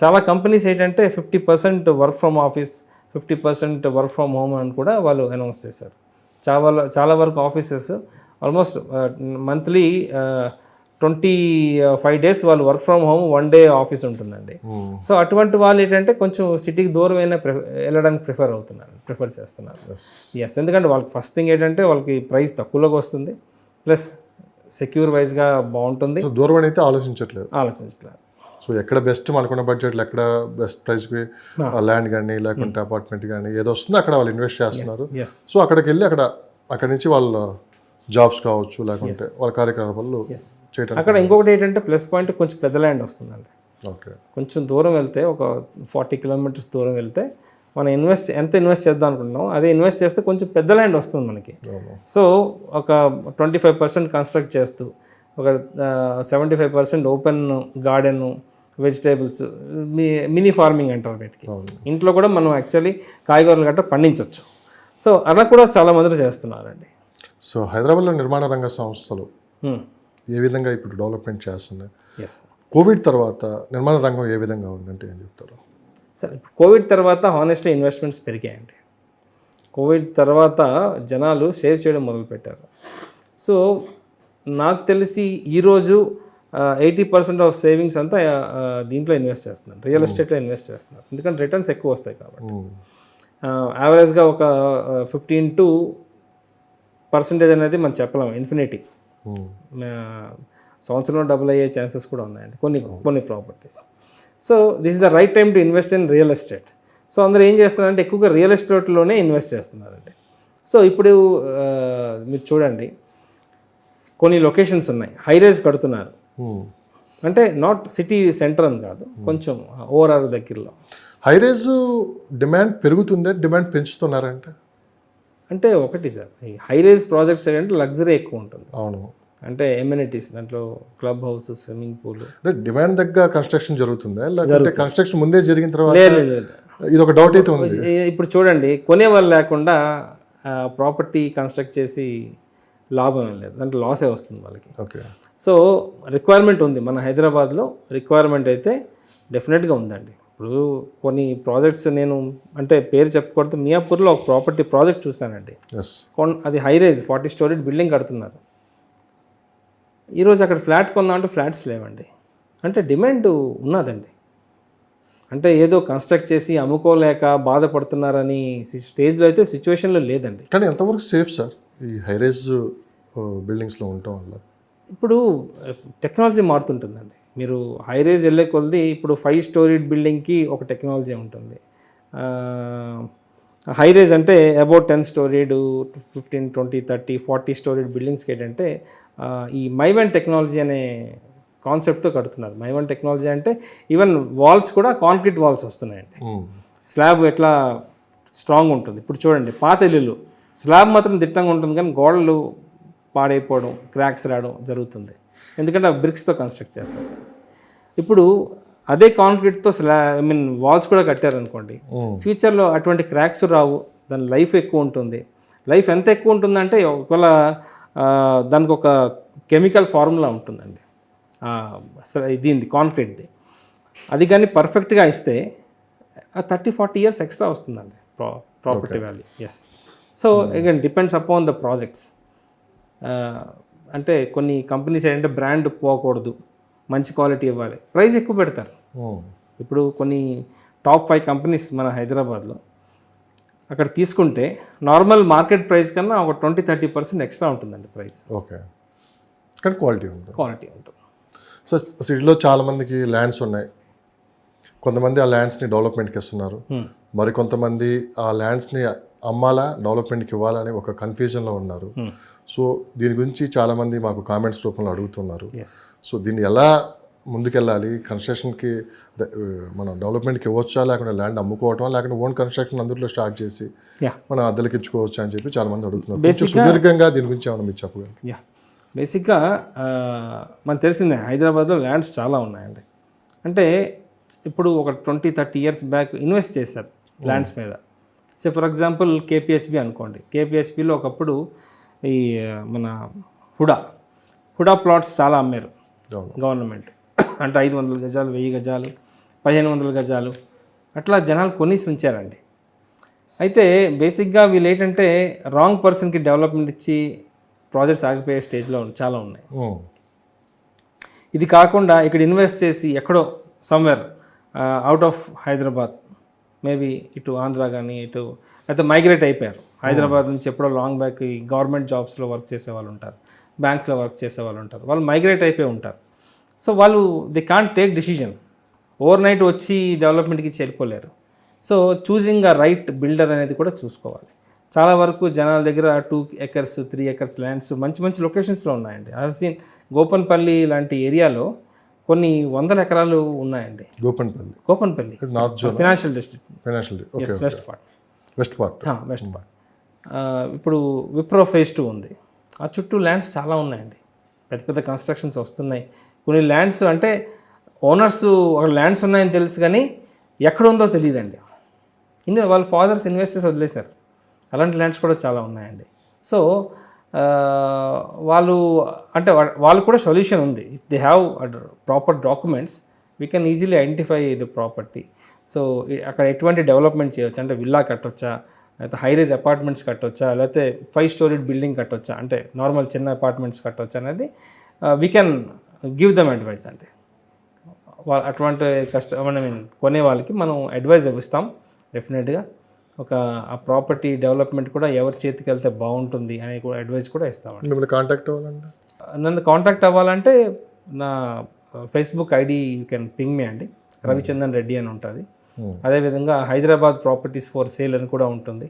చాలా కంపెనీస్ ఏంటంటే 50% work from office, 50% work from home అని కూడా వాళ్ళు అనౌన్స్ చేశారు. చాలా వరకు ఆఫీసెస్ ఆల్మోస్ట్ మంత్లీ 25 days వాళ్ళు work from home, 1 day office ఉంటుందండి. సో అటువంటి వాళ్ళు ఏంటంటే కొంచెం సిటీకి దూరమైన వెళ్ళడానికి ప్రిఫర్ చేస్తున్నారు. ఎస్, ఎందుకంటే వాళ్ళకి ఫస్ట్ థింగ్ ఏంటంటే వాళ్ళకి ప్రైస్ తక్కువలోకి వస్తుంది, ప్లస్ సెక్యూర్ వైజ్గా బాగుంటుంది. దూరం అయితే ఆలోచించట్లేదు. సో ఎక్కడ బెస్ట్ మనకున్న బడ్జెట్లో ఎక్కడ బెస్ట్ ప్రైస్కి ల్యాండ్ కానీ లేకుంటే అపార్ట్మెంట్ కానీ ఏదో వస్తుందో అక్కడ వాళ్ళు ఇన్వెస్ట్ చేస్తున్నారు. సో అక్కడికి వెళ్ళి అక్కడి నుంచి వాళ్ళ జాబ్స్ కావచ్చు, లేకుంటే వాళ్ళ కార్యకలాపాలు చేయడం. అక్కడ ఇంకొకటి ఏంటంటే ప్లస్ పాయింట్, కొంచెం పెద్ద ల్యాండ్ వస్తుందండి. ఓకే, కొంచెం దూరం వెళ్తే, ఒక 40 kilometers దూరం వెళ్తే మనం ఎంత ఇన్వెస్ట్ చేద్దాం అనుకుంటున్నాం, అదే ఇన్వెస్ట్ చేస్తే కొంచెం పెద్ద ల్యాండ్ వస్తుంది మనకి. సో ఒక 25% కన్స్ట్రక్ట్ చేస్తూ, ఒక 75% open garden, vegetables, mini farming అంటారు వీటికి. ఇంట్లో కూడా మనం యాక్చువల్లీ కాయగూరలు గట్రా పండించవచ్చు. సో అలా కూడా చాలా మంది చేస్తున్నారండి. సో హైదరాబాద్లో నిర్మాణ రంగ సంస్థలు ఏ విధంగా ఇప్పుడు డెవలప్మెంట్ చేస్తున్నాయి? కోవిడ్ తర్వాత నిర్మాణ రంగం ఏ విధంగా ఉందంటే ఏం చెప్తారు? సరే, ఇప్పుడు కోవిడ్ తర్వాత హానెస్ట్గా ఇన్వెస్ట్మెంట్స్ పెరిగాయండి. కోవిడ్ తర్వాత జనాలు సేవ్ చేయడం మొదలుపెట్టారు. సో నాకు తెలిసి ఈరోజు 80% ఆఫ్ సేవింగ్స్ అంతా దీంట్లో ఇన్వెస్ట్ చేస్తున్నారు, రియల్ ఎస్టేట్లో ఇన్వెస్ట్ చేస్తున్నారు. ఎందుకంటే రిటర్న్స్ ఎక్కువ వస్తాయి కాబట్టి. యావరేజ్గా ఒక 15% అనేది మనం చెప్పలేము, ఇన్ఫినిటీ. సంవత్సరంలో డబుల్ అయ్యే ఛాన్సెస్ కూడా ఉన్నాయండి కొన్ని properties. So this is the right time to invest in real estate. So అందరూ ఏం చేస్తున్నారంటే ఎక్కువగా రియల్ ఎస్టేట్లోనే ఇన్వెస్ట్ చేస్తున్నారండి. సో ఇప్పుడు మీరు చూడండి, కొన్ని లొకేషన్స్ ఉన్నాయి, హైరేజ్ కడుతున్నారు. అంటే నాట్ సిటీ సెంటర్ అని కాదు, కొంచెం ఓవరాల్ దగ్గరలో. హైరేజ్ డిమాండ్ పెరుగుతుందే, డిమాండ్ పెంచుతున్నారంటే? అంటే ఒకటి సార్, ఈ హైరేజ్ ప్రాజెక్ట్స్ ఏంటంటే లగ్జరీ ఎక్కువ ఉంటుంది. అవును, అంటే ఎమ్యూనిటీస్, దాంట్లో club house, swimming pool. Demand దగ్గర కన్స్ట్రక్షన్ జరుగుతుందా, లేకపోతే కన్స్ట్రక్షన్ ముందే జరిగిన తర్వాత? లేదు, ఇది ఒక డౌట్ అయితే ఉంది. ఇప్పుడు చూడండి, కొనేవాళ్ళు లేకుండా ప్రాపర్టీ కన్స్ట్రక్ట్ చేసి లాభం లేదు, దాంట్లో లాసే వస్తుంది వాళ్ళకి. ఓకే. సో రిక్వైర్మెంట్ ఉంది, మన హైదరాబాద్లో రిక్వైర్మెంట్ అయితే డెఫినెట్గా ఉందండి. ఇప్పుడు కొన్ని ప్రాజెక్ట్స్ నేను అంటే పేరు చెప్పకూడదు, మియాపూర్లో ఒక ప్రాపర్టీ ప్రాజెక్ట్ చూశానండి. అది హైరేజ్ 40 story బిల్డింగ్ కడుతున్నారు. ఈరోజు అక్కడ ఫ్లాట్ కొందామంటే ఫ్లాట్స్ లేవండి. అంటే డిమాండ్ ఉన్నదండి. అంటే ఏదో కన్స్ట్రక్ట్ చేసి అమ్ముకోలేక బాధపడుతున్నారని స్టేజ్లో అయితే సిచ్యువేషన్లో లేదండి. కానీ ఎంతవరకు సేఫ్ సార్ ఈ హైరేజ్ బిల్డింగ్స్లో ఉండటం వల్ల? ఇప్పుడు టెక్నాలజీ మారుతుంటుందండి. మీరు హైరేజ్ వెళ్ళే కొద్ది ఇప్పుడు 5 story బిల్డింగ్కి ఒక టెక్నాలజీ ఉంటుంది. హైరేజ్ అంటే అబౌట్ 10 story, 15, 20, 30, 40 story బిల్డింగ్స్కి ఏంటంటే ఈ మైవెన్ టెక్నాలజీ అనే కాన్సెప్ట్తో కడుతున్నారు. మైవెన్ టెక్నాలజీ అంటే ఈవెన్ వాల్స్ కూడా కాంక్రీట్ వాల్స్ వస్తున్నాయండి. స్లాబ్ ఎట్లా స్ట్రాంగ్ ఉంటుంది. ఇప్పుడు చూడండి, పాత ఇల్లులు స్లాబ్ మాత్రం దిట్టంగా ఉంటుంది, కానీ గోడలు పాడైపోవడం, క్రాక్స్ రావడం జరుగుతుంది. ఎందుకంటే ఆ బ్రిక్స్తో కన్స్ట్రక్ట్ చేస్తారు. ఇప్పుడు అదే కాంక్రీట్తో వాల్స్ కూడా కట్టారనుకోండి, ఫ్యూచర్లో అటువంటి క్రాక్స్ రావు, దాని లైఫ్ ఎక్కువ ఉంటుంది. లైఫ్ ఎంత ఎక్కువ ఉంటుందంటే ఒకవేళ దానికి ఒక కెమికల్ ఫార్ములా ఉంటుందండి దీనిది, కాంక్రీట్ది. అది కానీ పర్ఫెక్ట్గా ఇస్తే 30-40 years ఎక్స్ట్రా వస్తుందండి property value. Yes. So again depends upon the projects. అంటే కొన్ని కంపెనీస్ ఏంటంటే బ్రాండ్ పోకూడదు, మంచి క్వాలిటీ ఇవ్వాలి, ప్రైస్ ఎక్కువ పెడతారు. ఇప్పుడు కొన్ని టాప్ 5 కంపెనీస్ మన హైదరాబాద్లో అక్కడ తీసుకుంటే నార్మల్ మార్కెట్ ప్రైస్ కన్నా ఒక 20-30% ఎక్స్ట్రా ఉంటుందండి ప్రైస్. ఓకే, కానీ క్వాలిటీ ఉంటుంది. క్వాలిటీ ఉంటుంది. సో సిటీలో చాలామందికి ల్యాండ్స్ ఉన్నాయి. కొంతమంది ఆ ల్యాండ్స్ని డెవలప్మెంట్కి ఇస్తున్నారు, మరి కొంతమంది ఆ ల్యాండ్స్ని అమ్మాలా డెవలప్మెంట్కి ఇవ్వాలని ఒక కన్ఫ్యూజన్లో ఉన్నారు. సో దీని గురించి చాలామంది మాకు కామెంట్స్ రూపంలో అడుగుతున్నారు. సో దీన్ని ఎలా ముందుకెళ్ళాలి, కన్స్ట్రక్షన్కి మనం డెవలప్మెంట్కి ఇవ్వచ్చా, లేకుంటే ల్యాండ్ అమ్ముకోవటం, లేకుంటే ఓన్ కన్స్ట్రక్షన్ అందులో స్టార్ట్ చేసి మనం అద్దెలకి ఇచ్చుకోవచ్చా అని చెప్పి చాలామంది అడుగుతున్నారు. సుదీర్ఘంగా దీని గురించి ఏమైనా మీరు చెప్పగలరు? బేసిక్గా మనకు తెలిసిందే హైదరాబాద్లో ల్యాండ్స్ చాలా ఉన్నాయండి. అంటే ఇప్పుడు ఒక 20-30 ఇయర్స్ బ్యాక్ ఇన్వెస్ట్ చేశారు ల్యాండ్స్ మీద. సో ఫర్ ఎగ్జాంపుల్ కేపీహెచ్బి అనుకోండి. కేపీహెచ్బిలో ఒకప్పుడు ఈ మన హుడా ప్లాట్స్ చాలా అమ్మారు గవర్నమెంట్. అంటే 500 గజాలు, 1000 గజాలు, 1500 గజాలు అట్లా జనాలు కొనేసి ఉంచారండి. అయితే బేసిక్గా వీళ్ళు ఏంటంటే రాంగ్ పర్సన్కి డెవలప్మెంట్ ఇచ్చి ప్రాజెక్ట్స్ ఆగిపోయే స్టేజ్లో చాలా ఉన్నాయి. ఇది కాకుండా ఇక్కడ ఇన్వెస్ట్ చేసి ఎక్కడో somewhere out of Hyderabad, maybe ఇటు ఆంధ్ర కానీ ఇటు అయితే మైగ్రేట్ అయిపోయారు. హైదరాబాద్ నుంచి ఎప్పుడో లాంగ్ బ్యాక్ ఈ గవర్నమెంట్ జాబ్స్లో వర్క్ చేసే వాళ్ళు ఉంటారు, బ్యాంక్స్లో వర్క్ చేసే వాళ్ళు ఉంటారు. వాళ్ళు మైగ్రేట్ అయిపోయి ఉంటారు. సో వాళ్ళు they can't take decision, overnight వచ్చి డెవలప్మెంట్కి చేరుకోలేరు. So choosing a right builder అనేది కూడా చూసుకోవాలి. చాలా వరకు జనాల దగ్గర 2 acres 3 acres ల్యాండ్స్ మంచి మంచి లొకేషన్స్లో ఉన్నాయండి. ఐ హావ్ సీన్ గోపన్పల్లి లాంటి ఏరియాలో కొన్ని 100 ఎకరాలు ఉన్నాయండి. Gopanpally financial district, west part. ఇప్పుడు విప్రో phase 2 ఉంది. ఆ చుట్టూ ల్యాండ్స్ చాలా ఉన్నాయండి. పెద్ద పెద్ద కన్స్ట్రక్షన్స్ వస్తున్నాయి. కొన్ని ల్యాండ్స్ అంటే ఓనర్స్ ల్యాండ్స్ ఉన్నాయని తెలుసు కానీ ఎక్కడ ఉందో తెలియదండి. వాళ్ళ ఫాదర్స్ ఇన్వెస్టర్స్ వదిలేశారు. అలాంటి ల్యాండ్స్ కూడా చాలా ఉన్నాయండి. సో వాళ్ళు కూడా సొల్యూషన్ ఉంది. If they have proper documents we can easily identify the property. So అక్కడ ఎటువంటి డెవలప్మెంట్ చేయవచ్చు అంటే విల్లా కట్టొచ్చా, లేకపోతే హై రైజ్ అపార్ట్మెంట్స్ కట్టొచ్చా, లేకపోతే 5 storeyed బిల్డింగ్ కట్టొచ్చా, అంటే నార్మల్ చిన్న అపార్ట్మెంట్స్ కట్టొచ్చా అనేది we can give them advice. అంటే అటువంటి కొనే వాళ్ళకి మనం అడ్వైజ్ ఇస్తాం డెఫినెట్గా. ఆ ప్రాపర్టీ డెవలప్మెంట్ కూడా ఎవరి చేతికి వెళ్తే బాగుంటుంది అనే కూడా అడ్వైస్ కూడా ఇస్తామండి. నన్ను కాంటాక్ట్ అవ్వాలంటే నా Facebook ID you can ping me అండి, రవిచందన్ రెడ్డి అని ఉంటుంది. అదేవిధంగా హైదరాబాద్ ప్రాపర్టీస్ ఫర్ సేల్ అని కూడా ఉంటుంది.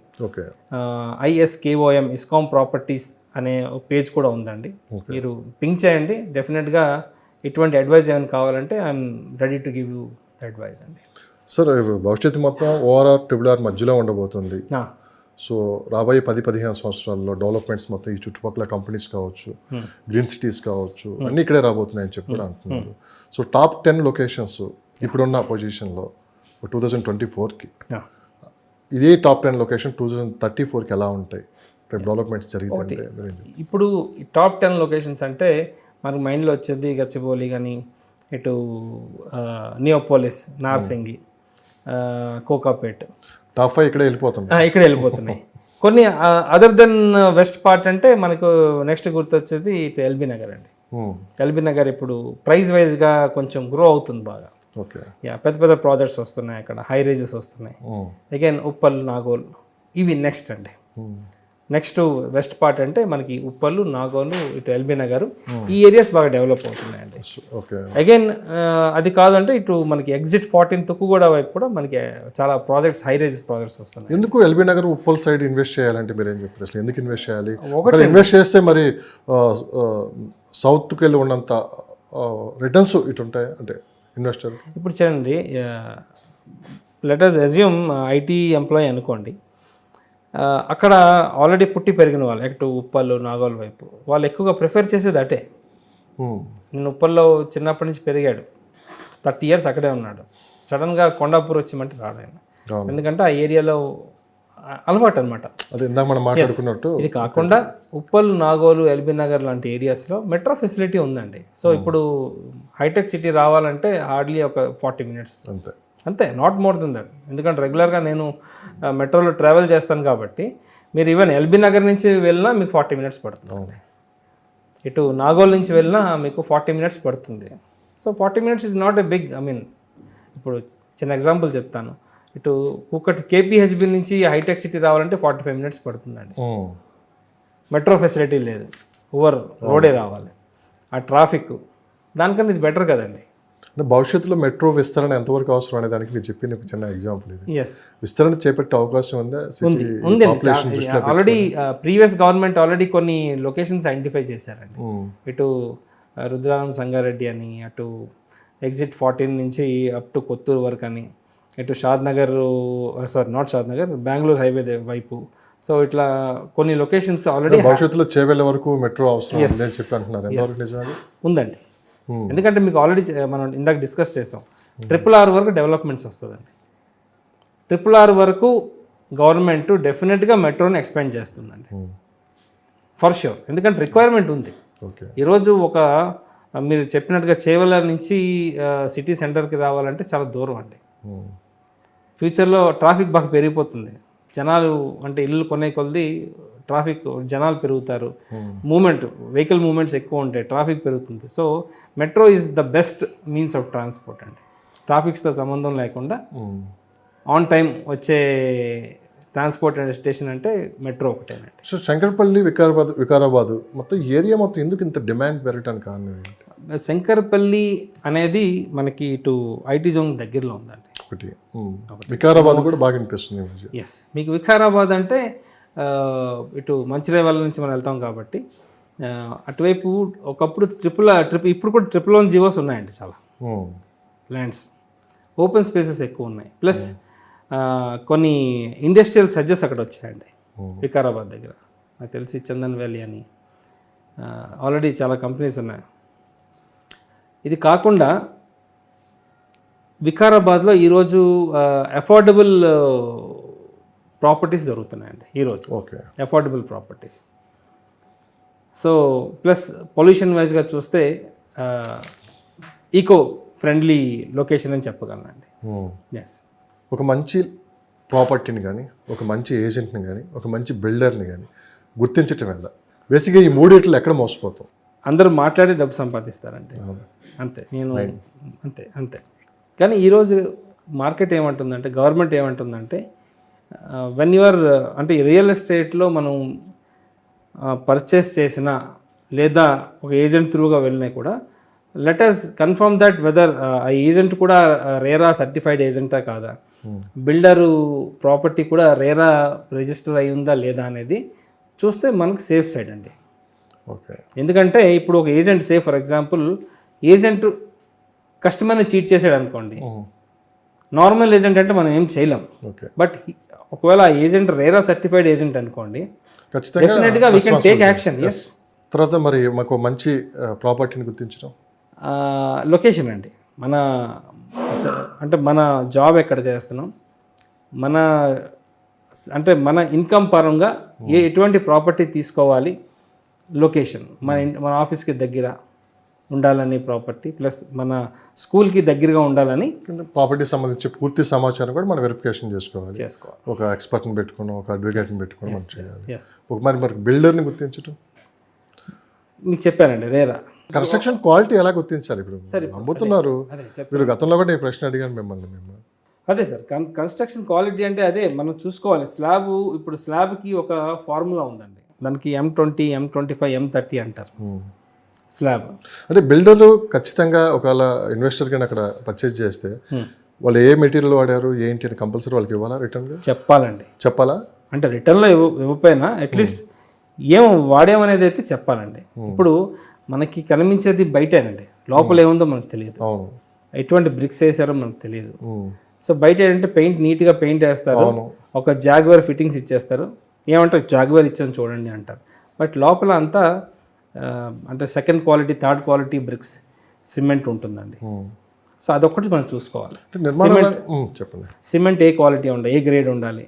ISKOM ఇస్కామ్ ప్రాపర్టీస్ అనే పేజ్ కూడా ఉందండి. మీరు పింగ్ చేయండి. డెఫినెట్గా ఇటువంటి అడ్వైస్ ఏమైనా కావాలంటే I'm ready to give you the advice అండి. సార్, భవిష్యత్తు మొత్తం ORR RRR మధ్యలో ఉండబోతుంది. సో రాబోయే 10-15 సంవత్సరాల్లో డెవలప్మెంట్స్ మొత్తం ఈ చుట్టుపక్కల కంపెనీస్ కావచ్చు, గ్రీన్ సిటీస్ కావచ్చు, అన్నీ ఇక్కడే రాబోతున్నాయని చెప్పి కూడా అంటున్నారు. సో టాప్ 10 లొకేషన్స్ ఇప్పుడున్న పొజిషన్లో 2024కి ఇదే టాప్ 10 లొకేషన్ 2034కి ఎలా ఉంటాయి డెవలప్మెంట్స్ జరిగితే? ఇప్పుడు ఈ టాప్ 10 లొకేషన్స్ అంటే మనకు మైండ్లో వచ్చేది గచ్చిబౌలి కానీ, ఇటు నియోపోలిస్, నార్సింగి, కోకాపేట్, టాప్ 5 ఇక్కడే వెళ్ళిపోతున్నాయి. కొన్ని అదర్ దెన్ వెస్ట్ పార్ట్ అంటే మనకు నెక్స్ట్ గుర్తొచ్చేది ఇటు ఎల్బీ నగర్ అండి. ఎల్బీ నగర్ ఇప్పుడు ప్రైస్ వైజ్గా కొంచెం గ్రో అవుతుంది బాగా. పెద్ద పెద్ద ప్రాజెక్ట్స్ వస్తున్నాయి అక్కడ, హై రేజెస్ వస్తున్నాయి. అగైన్ ఉప్పల్, నాగోల్ ఇవి నెక్స్ట్ అండి. నెక్స్ట్ వెస్ట్ పార్ట్ అంటే మనకి ఉప్పల్లు, నాగోలు, ఇటు ఎల్బీ నగర్ ఈ ఏరియాస్ బాగా డెవలప్ అవుతున్నాయండి. అగైన్ అది కాదంటే ఇటు మనకి ఎగ్జిట్ 14 తుక్కుగూడ వైపు కూడా మనకి చాలా ప్రాజెక్ట్స్, హై రైజ్ ప్రాజెక్ట్స్ వస్తున్నాయి. ఎందుకు LB Nagar, Uppal side invest చేయాలంటే మీరు ఏం చెప్పారు? అసలు ఎందుకు ఇన్వెస్ట్ చేయాలి? ఇన్వెస్ట్ చేస్తే మరి సౌత్కి వెళ్ళి ఉన్నంత రిటర్న్స్ ఇటు ఉంటాయి అంటే ఇన్వెస్టర్? ఇప్పుడు చూడండి, let us assume IT employee అనుకోండి. అక్కడ ఆల్రెడీ పుట్టి పెరిగిన వాళ్ళు అటు ఉప్పల్, నాగోల్ వైపు వాళ్ళు ఎక్కువగా ప్రిఫర్ చేసేది అటే. నేను ఉప్పల్లో చిన్నప్పటి నుంచి పెరిగాడు, 30 years అక్కడే ఉన్నాడు. సడన్గా కొండాపూర్ వచ్చేమంటే రాడాయన, ఎందుకంటే ఆ ఏరియాలో అలవాటు అనమాట. ఇది కాకుండా ఉప్పల్, నాగోలు, ఎల్బీ నగర్ లాంటి ఏరియాస్లో మెట్రో ఫెసిలిటీ ఉందండి. సో ఇప్పుడు హైటెక్ సిటీ రావాలంటే హార్డ్లీ ఒక 40 minutes అంతే, నాట్ మోర్ దెన్ దట్. ఎందుకంటే రెగ్యులర్గా నేను మెట్రోలో ట్రావెల్ చేస్తాను కాబట్టి మీరు ఈవెన్ ఎల్బీ నగర్ నుంచి వెళ్ళినా మీకు 40 minutes పడుతుంది. అవును. ఇటు నాగోల్ నుంచి వెళ్ళినా మీకు 40 minutes పడుతుంది. So 40 minutes is not a big, I mean ఇప్పుడు చిన్న ఎగ్జాంపుల్ చెప్తాను. ఇటు ఒకటి కేపీహెచ్బి నుంచి హైటెక్ సిటీ రావాలంటే 45 minutes పడుతుందండి. మెట్రో ఫెసిలిటీ లేదు, ఓవర్ రోడే రావాలి, ఆ ట్రాఫిక్, దానికన్నా ఇది బెటర్ కదండి. అంటే భవిష్యత్తులో మెట్రో విస్తరణ ఎంతవరకు అవసరం అనే దానికి మీరు చెప్పిన ఒక చిన్న ఎగ్జాంపుల్ ఇది. ఎస్, విస్తరణ చేపట్టే అవకాశం ఉందా? ఉంది. ఆల్రెడీ ప్రీవియస్ గవర్నమెంట్ ఆల్రెడీ కొన్ని లొకేషన్స్ ఐడెంటిఫై చేశారండి. ఇటు రుద్రారం సంగారెడ్డి అని, అటు ఎగ్జిట్ 14 నుంచి అప్ టు కొత్తూరు వరకు అని, ఇటు షాద్నగర్, నాట్ షాద్నగర్, బెంగళూరు హైవే వైపు. సో ఇట్లా కొన్ని లొకేషన్స్ ఆల్రెడీ భవిష్యత్తులో చేవెళ్ళ వరకు మెట్రో అవసరం ఉందని చెప్పి అంటున్నారు. ఎంతవరకు నిజమే? ఉందండి. ఎందుకంటే మీకు ఆల్రెడీ మనం ఇందాక డిస్కస్ చేసాం, RRR వరకు డెవలప్మెంట్స్ వస్తుందండి. RRR వరకు గవర్నమెంట్ డెఫినెట్గా మెట్రోని ఎక్స్పాండ్ చేస్తుందండి, ఫర్ ష్యూర్. ఎందుకంటే రిక్వైర్మెంట్ ఉంది. ఈరోజు ఒక మీరు చెప్పినట్టుగా చేవెళ్ళ నుంచి సిటీ సెంటర్కి రావాలంటే చాలా దూరం అండి. ఫ్యూచర్లో ట్రాఫిక్ బాగా పెరిగిపోతుంది. జనాలు అంటే ఇల్లు కొనే కొలది ట్రాఫిక్, జనాలు పెరుగుతారు, మూమెంట్, వెహికల్ మూమెంట్స్ ఎక్కువ ఉంటాయి, ట్రాఫిక్ పెరుగుతుంది. So metro is the best means of transport అండి. ట్రాఫిక్స్తో సంబంధం లేకుండా ఆన్ టైం వచ్చే ట్రాన్స్పోర్ట్ స్టేషన్ అంటే మెట్రో ఒకటేనండి. సో శంకరపల్లి, వికారాబాద్ మొత్తం ఏరియా మొత్తం ఎందుకు ఇంత డిమాండ్ పెరగడానికి కారణం ఏంటి? శంకరపల్లి అనేది మనకి ఇటు ఐటీ జోన్ దగ్గరలో ఉందండి. ఒకటి వికారాబాద్ కూడా బాగా అనిపిస్తుంది. ఎస్, మీకు వికారాబాద్ అంటే ఇటు మంచిర్యాల నుంచి మనం వెళ్తాం కాబట్టి అటువైపు ఒకప్పుడు ఇప్పుడు కూడా ట్రిపుల్ జీవోస్ ఉన్నాయండి. చాలా ల్యాండ్స్, ఓపెన్ స్పేసెస్ ఎక్కువ ఉన్నాయి. ప్లస్ కొన్ని ఇండస్ట్రియల్ సజ్జెస్ అక్కడ వచ్చాయండి వికారాబాద్ దగ్గర. నాకు తెలిసి చందన్ వ్యాలీ అని ఆల్రెడీ చాలా కంపెనీస్ ఉన్నాయి. ఇది కాకుండా వికారాబాద్లో ఈరోజు అఫోర్డబుల్ ప్రాపర్టీస్ దొరుకుతున్నాయండి ఈరోజు. Affordable properties. So plus pollution వైజ్గా చూస్తే ఈకో ఫ్రెండ్లీ లొకేషన్ అని చెప్పగలనండి. ఎస్, ఒక మంచి ప్రాపర్టీని కానీ, ఒక మంచి ఏజెంట్ని కానీ, ఒక మంచి బిల్డర్ని కానీ గుర్తించటం వల్ల బేసిక్గా ఈ మూడిట్లో ఎక్కడ మోసపోతాం? అందరూ మాట్లాడి డబ్బు సంపాదిస్తారండి, అంతే. నేను అంతే. కానీ ఈరోజు మార్కెట్ ఏమంటుందంటే, గవర్నమెంట్ ఏమంటుందంటే, వెన్ యువర్ అంటే రియల్ ఎస్టేట్లో మనం పర్చేస్ చేసినా లేదా ఒక ఏజెంట్ త్రూగా వెళ్ళినా కూడా let us confirm that whether ఆ ఏజెంట్ కూడా రేరా సర్టిఫైడ్ ఏజెంటా కాదా, బిల్డరు ప్రాపర్టీ కూడా రేరా రిజిస్టర్ అయి ఉందా లేదా అనేది చూస్తే మనకు సేఫ్ సైడ్ అండి. ఎందుకంటే ఇప్పుడు ఒక ఏజెంట్, ఫర్ ఎగ్జాంపుల్ ఏజెంట్ కస్టమర్ని చీట్ చేసాడు అనుకోండి, నార్మల్ ఏజెంట్ అంటే మనం ఏం చేయలేం. బట్ ఒకవేళ ఆ ఏజెంట్ రేరా సర్టిఫైడ్ ఏజెంట్ అనుకోండి, డెఫినెట్గా we can take action. Yes. తర్వాత మరి మాకు మంచి ప్రాపర్టీని గుర్తించడం, లొకేషన్ అండి. మన జాబ్ ఎక్కడ చేస్తున్నాం, మన ఇన్కమ్ పరంగా ఎటువంటి ప్రాపర్టీ తీసుకోవాలి, లొకేషన్ మన ఆఫీస్కి దగ్గర ఉండాలని ప్రాపర్టీ, ప్లస్ మన స్కూల్కి దగ్గరగా ఉండాలని. ప్రాపర్టీ సంబంధించి పూర్తి సమాచారం కూడా మనం వెరిఫికేషన్ చేసుకోవాలి. ఒక ఎక్స్పర్ట్ని పెట్టుకుని, ఒక అడ్వకేట్ని పెట్టుకుని మనం చేయాలి. మరి బిల్డర్ని గుర్తించడం మీకు చెప్పానండి, రేరా. కన్స్ట్రక్షన్ క్వాలిటీ ఎలా గుర్తించాలి? ఇప్పుడు అమ్ముతున్నారు మీరు, గతంలో కూడా నేను ప్రశ్న అడిగాను మిమ్మల్ని. అదే సార్, కన్స్ట్రక్షన్ క్వాలిటీ అంటే అదే మనం చూసుకోవాలి. ఇప్పుడు స్లాబ్కి ఒక ఫార్ములా ఉందండి, దానికి M20, M25, M30 అంటారు స్లాబ్. అంటే బిల్డర్లు ఖచ్చితంగా ఒకవేళ ఇన్వెస్టర్ కానీ అక్కడ పర్చేజ్ చేస్తే వాళ్ళు ఏ మెటీరియల్ వాడారు ఏంటి అని కంపల్సరీ వాళ్ళకి ఇవ్వాలా? రిటర్న్గా చెప్పాలా? అంటే రిటర్న్లో ఇవ్వకపోయినా అట్లీస్ట్ ఏం వాడేమనేది అయితే చెప్పాలండి. ఇప్పుడు మనకి కనిపించేది బయటేనండి, లోపల ఏముందో మనకు తెలియదు, ఎటువంటి బ్రిక్స్ వేసారో మనకు తెలియదు. సో బయట ఏంటంటే పెయింట్ నీట్గా పెయింట్ వేస్తారు, ఒక జాగ్వర్ ఫిట్టింగ్స్ ఇచ్చేస్తారు, ఏమంటారు జాగ్వర్ ఇచ్చాను చూడండి అంటారు. బట్ లోపల అంతా అంటే second quality, third quality bricks, cement ఉంటుందండి. సో అదొక్కటి మనం చూసుకోవాలి. సిమెంట్ ఏ క్వాలిటీ ఉండాలి, ఏ గ్రేడ్ ఉండాలి.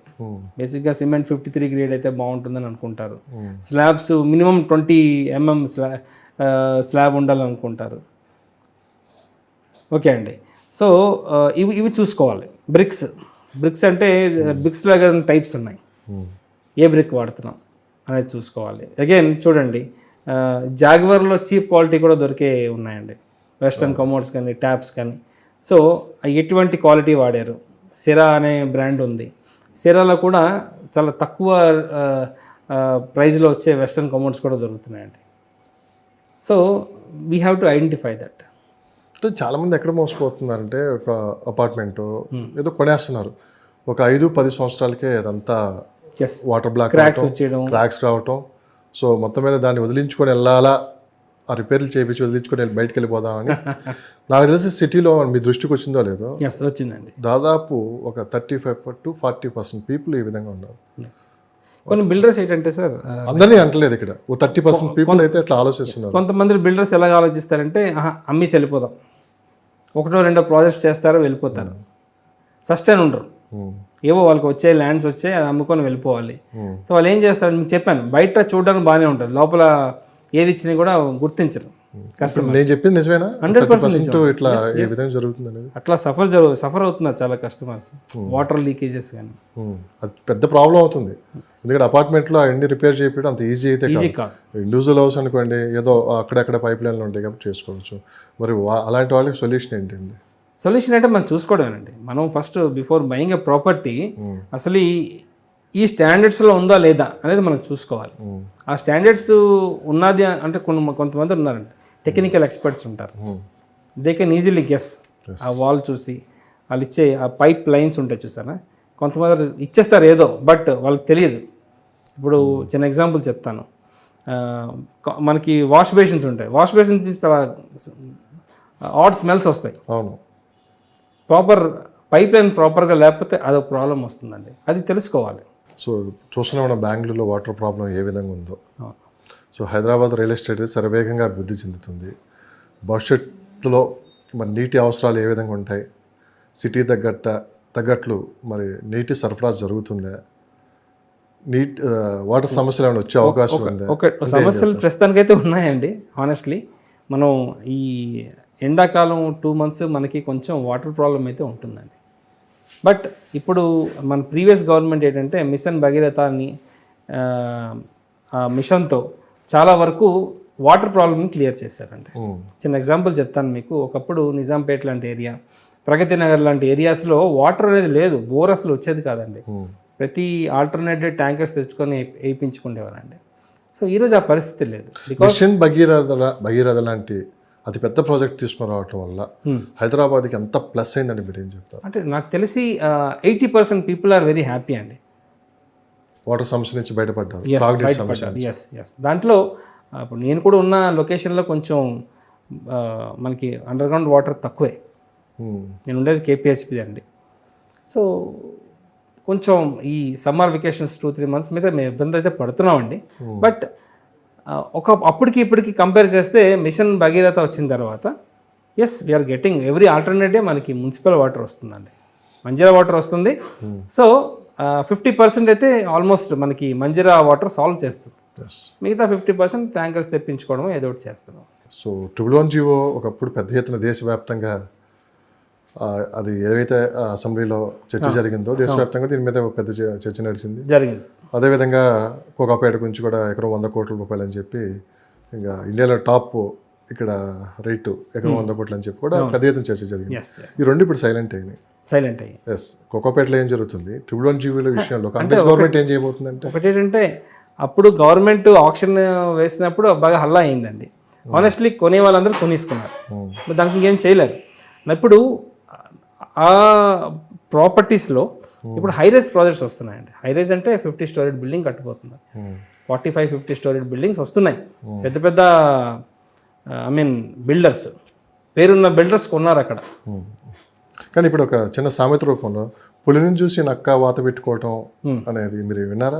బేసిక్గా సిమెంట్ 53 గ్రేడ్ అయితే బాగుంటుందని అనుకుంటారు. స్లాబ్స్ మినిమం 20 mm స్లాబ్ ఉండాలనుకుంటారు. ఓకే అండి. సో ఇవి చూసుకోవాలి. బ్రిక్స్ అంటే బ్రిక్స్లో టైప్స్ ఉన్నాయి. ఏ బ్రిక్ వాడుతున్నాం అనేది చూసుకోవాలి. అగైన్ చూడండి, జాగ్వర్లో చీప్ క్వాలిటీ కూడా దొరికే ఉన్నాయండి, వెస్ట్రన్ కమోడ్స్ కానీ ట్యాప్స్ కానీ. సో ఎటువంటి క్వాలిటీ వాడారు? సిరా అనే బ్రాండ్ ఉంది, సిరాలో కూడా చాలా తక్కువ ప్రైస్లో వచ్చే వెస్ట్రన్ కమోడ్స్ కూడా దొరుకుతున్నాయండి. So we have to identify that. చాలామంది ఎక్కడ మోసపోతున్నారంటే ఒక అపార్ట్మెంట్ ఏదో కొనేస్తున్నారు, ఒక 5-10 సంవత్సరాలకే అదంతా ఎస్, వాటర్ బ్లాక్ క్రాక్స్ వచ్చేయడం, క్రాక్స్ రావటం. సో మొత్తం మీద దాన్ని వదిలించుకొని వెళ్ళాలా, ఆ రిపేర్లు చేయించి వదిలించుకొని బయటకు వెళ్ళిపోదామని. నాకు తెలిసి సిటీలో మీ దృష్టికి వచ్చిందో లేదో, ఎస్ వచ్చిందండి. దాదాపు ఒక 35-40% పీపుల్ ఈ విధంగా ఉన్నారు. కొన్ని బిల్డర్స్ ఏంటంటే సార్, అందరినీ అంటలేదు ఇక్కడ, ఓ 30% పీపుల్ అయితే ఇట్లా ఆలోచిస్తున్నారు. కొంతమంది బిల్డర్స్ ఎలాగ ఆలోచిస్తారంటే అమ్మేసి వెళ్ళిపోదాం, 1-2 ప్రాజెక్ట్స్ చేస్తారో వెళ్ళిపోతారు, సస్టైన్ ఉండరు. ఏవో వాళ్ళకి వచ్చే ల్యాండ్స్ వచ్చాయి, అది అమ్ముకొని వెళ్ళిపోవాలి. సో వాళ్ళు ఏం చేస్తారు, మీకు చెప్పాను, బయట చూడడానికి బాగానే ఉంటుంది, లోపల ఏది ఇచ్చినా కూడా గుర్తించరు కస్టమర్. నేను చెప్పింది నిజమేనా? 100% ఇట్లా ఏ విధంగా జరుగుతుంది అనేది అట్లా సఫర్ అవుతున్నారు చాలా కస్టమర్స్, వాటర్ లీకేజెస్ కానీ. అది పెద్ద ప్రాబ్లం అవుతుంది, ఎందుకంటే అపార్ట్మెంట్లో అన్ని రిపేర్ చేయడం అంత ఈజీ అయితే కాదు. ఇండివిజువల్ హౌస్ అనుకోండి, ఏదో అక్కడక్కడ పైప్ లైన్లు ఉంటాయి కాబట్టి చేసుకోవచ్చు. మరి అలాంటి వాళ్ళకి సొల్యూషన్ ఏంటండి? సొల్యూషన్ అంటే మనం చూసుకోవడమేనండి. మనం first before buying a property అసలు ఈ స్టాండర్డ్స్లో ఉందా లేదా అనేది మనం చూసుకోవాలి. ఆ స్టాండర్డ్స్ ఉన్నది అంటే కొంతమంది ఉన్నారండి, టెక్నికల్ ఎక్స్పర్ట్స్ ఉంటారు, దే కెన్ ఈజీలీ గెస్. ఆ వాల్ చూసి వాళ్ళు ఇచ్చే ఆ పైప్ లైన్స్ ఉంటాయి చూసారా, కొంతమంది ఇచ్చేస్తారు ఏదో, బట్ వాళ్ళకి తెలియదు. ఇప్పుడు చిన్న ఎగ్జాంపుల్ చెప్తాను, మనకి వాష్ బేసిన్స్ ఉంటాయి, వాష్ బేసిన్స్ చాలా ఆడ్ స్మెల్స్ వస్తాయి. అవును, ప్రాపర్ పైప్ లైన్ ప్రాపర్గా లేకపోతే అదొక ప్రాబ్లం వస్తుందండి, అది తెలుసుకోవాలి. సో చూస్తున్నాం మనం బెంగళూరులో వాటర్ ప్రాబ్లం ఏ విధంగా ఉందో. సో హైదరాబాద్ రియల్ ఎస్టేట్ శరవేగంగా అభివృద్ధి చెందుతుంది. భవిష్యత్తులో మరి నీటి అవసరాలు ఏ విధంగా ఉంటాయి, సిటీ తగ్గట్లు మరి నీటి సరఫరా జరుగుతుందా, వాటర్ సమస్యలు ఏమైనా వచ్చే అవకాశం ఉందా? సమస్యలు ప్రస్తుతానికైతే ఉన్నాయండి. హానెస్ట్లీ మనం ఈ ఎండాకాలం 2 months మనకి కొంచెం వాటర్ ప్రాబ్లం అయితే ఉంటుందండి. బట్ ఇప్పుడు మన ప్రీవియస్ గవర్నమెంట్ ఏంటంటే మిషన్ భగీరథ అని ఆ మిషన్తో చాలా వరకు వాటర్ ప్రాబ్లమ్ని క్లియర్ చేశారండి. చిన్న ఎగ్జాంపుల్ చెప్తాను మీకు. ఒకప్పుడు నిజాంపేట లాంటి ఏరియా, ప్రగతి నగర్ లాంటి ఏరియాస్లో వాటర్ అనేది లేదు, బోర్ అసలు వచ్చేది కాదండి. ప్రతి ఆల్టర్నేటివ్ ట్యాంకర్స్ తెచ్చుకొని వేయించుకునేవారండి. సో ఈరోజు ఆ పరిస్థితి లేదు. మిషన్ భగీరథ లాంటి అతి పెద్ద ప్రాజెక్ట్ తీసుకుని రావటం వల్ల హైదరాబాద్కి ఎంత ప్లస్ అయిందని మీరు ఏం చెప్తారు? అంటే నాకు తెలిసి 80% పీపుల్ ఆర్ వెరీ హ్యాపీ అండి. వాటర్ సమస్య నుంచి బయటపడ్డారు. ఎస్ దాంట్లో ఇప్పుడు నేను కూడా ఉన్న లొకేషన్లో కొంచెం మనకి అండర్ గ్రౌండ్ వాటర్ తక్కువే. నేను ఉండేది కేపీహెచ్పి అండి. సో కొంచెం ఈ సమ్మర్ వెకేషన్స్ 2-3 months మీద మేము ఇబ్బంది అయితే పడుతున్నామండి. బట్ అప్పటికి ఇప్పటికి కంపేర్ చేస్తే మిషన్ భగీరథ వచ్చిన తర్వాత yes we're getting every alternative. మనకి మున్సిపల్ వాటర్ వస్తుందండి, మంజీరా వాటర్ వస్తుంది. సో 50% అయితే ఆల్మోస్ట్ మనకి మంజీరా వాటర్ సాల్వ్ చేస్తుంది. మిగతా 50% ట్యాంకర్స్ తెప్పించుకోవడం ఏదో ఒకటి చేస్తున్నాం. సో 111 జీవో ఒకప్పుడు పెద్ద ఎత్తున దేశవ్యాప్తంగా అది ఏదైతే అసెంబ్లీలో చర్చ జరిగిందో దేశవ్యాప్తంగా దీని మీద పెద్ద చర్చ జరిగింది. అదేవిధంగా కోకాపేట గురించి కూడా ఎకరం 100 కోట్ల రూపాయలు అని చెప్పి, ఇంకా ఇండియాలో టాప్ ఇక్కడ రేటు ఎకరం 100 కోట్లు అని చెప్పి కూడా పెద్ద ఎత్తున చర్చ జరిగింది. ఈ రెండు ఇప్పుడు సైలెంట్ అయ్యి. ఎస్, కోకాపేటలో ఏం జరుగుతుంది, 111 జీవోల విషయంలో కాంగ్రెస్ గవర్నమెంట్ ఏం చేయబోతుందంటే, ఒకటేంటంటే అప్పుడు గవర్నమెంట్ ఆప్షన్ వేసినప్పుడు బాగా హల్లా అయిందండి. ఆనెస్ట్లీ కొనే వాళ్ళందరూ కొనేసుకున్నారు, దానికి ఇంకేం చేయలేరు. ఇప్పుడు ఆ ప్రాపర్టీస్లో ఇప్పుడు హైరైజ్ ప్రాజెక్ట్స్ వస్తున్నాయండి. హైరైజ్ అంటే 50 story బిల్డింగ్ కట్టుపోతున్నారు, 45-50 story బిల్డింగ్స్ వస్తున్నాయి. పెద్ద పెద్ద బిల్డర్స్, పేరున్న బిల్డర్స్ కొన్నారు అక్కడ. కానీ ఇప్పుడు ఒక చిన్న సామెత రూపంలో పులిని చూసి నక్క వాత పెట్టుకోవటం అనేది మీరు విన్నారా?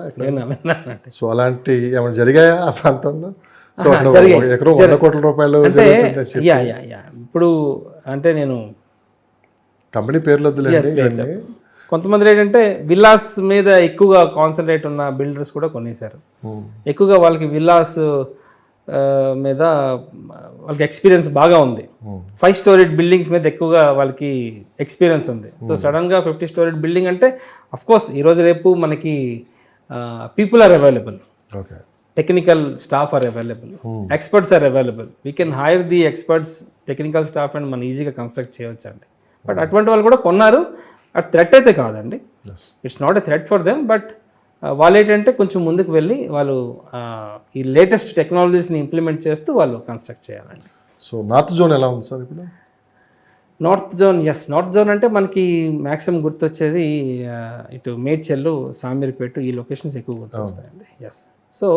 సో అలాంటి ఏమైనా జరిగాయా ఆ ప్రాంతంలో? సో ఎకరం 100 కోట్ల రూపాయలు ఇప్పుడు అంటే నేను కంపెనీ పేర్లు వద్దులేండి. కొంతమంది ఏంటంటే విల్లాస్ మీద ఎక్కువగా కాన్సన్ట్రేట్ ఉన్న బిల్డర్స్ కూడా కొనేశారు. ఎక్కువగా వాళ్ళకి విల్లాస్ మీద వాళ్ళకి ఎక్స్పీరియన్స్ బాగా ఉంది. 5 story బిల్డింగ్స్ మీద ఎక్కువగా వాళ్ళకి ఎక్స్పీరియన్స్ ఉంది. సో సడన్గా 50 story బిల్డింగ్ అంటే అఫ్కోర్స్ ఈరోజు రేపు మనకి people are available, okay. Technical staff are available, experts are available. We can hire the experts, technical staff and మనం ఈజీగా కన్స్ట్రక్ట్ చేయవచ్చు అండి. బట్ అటువంటి వాళ్ళు కూడా కొన్నారు. అది థ్రెట్ అయితే కాదండి, it's not a threat for them. But వాళ్ళు ఏంటంటే కొంచెం ముందుకు వెళ్ళి వాళ్ళు ఈ లేటెస్ట్ టెక్నాలజీస్ని ఇంప్లిమెంట్ చేస్తూ వాళ్ళు కన్స్ట్రక్ట్ చేయాలండి. సో నార్త్ జోన్ ఎలా ఉంది సార్ ఇప్పుడు? నార్త్ జోన్, నార్త్ జోన్ అంటే మనకి మ్యాక్సిమం గుర్తొచ్చేది ఇటు మేడ్చల్లు, సామీర్పేట, ఈ లొకేషన్స్ ఎక్కువ గుర్తొస్తాయండి. సో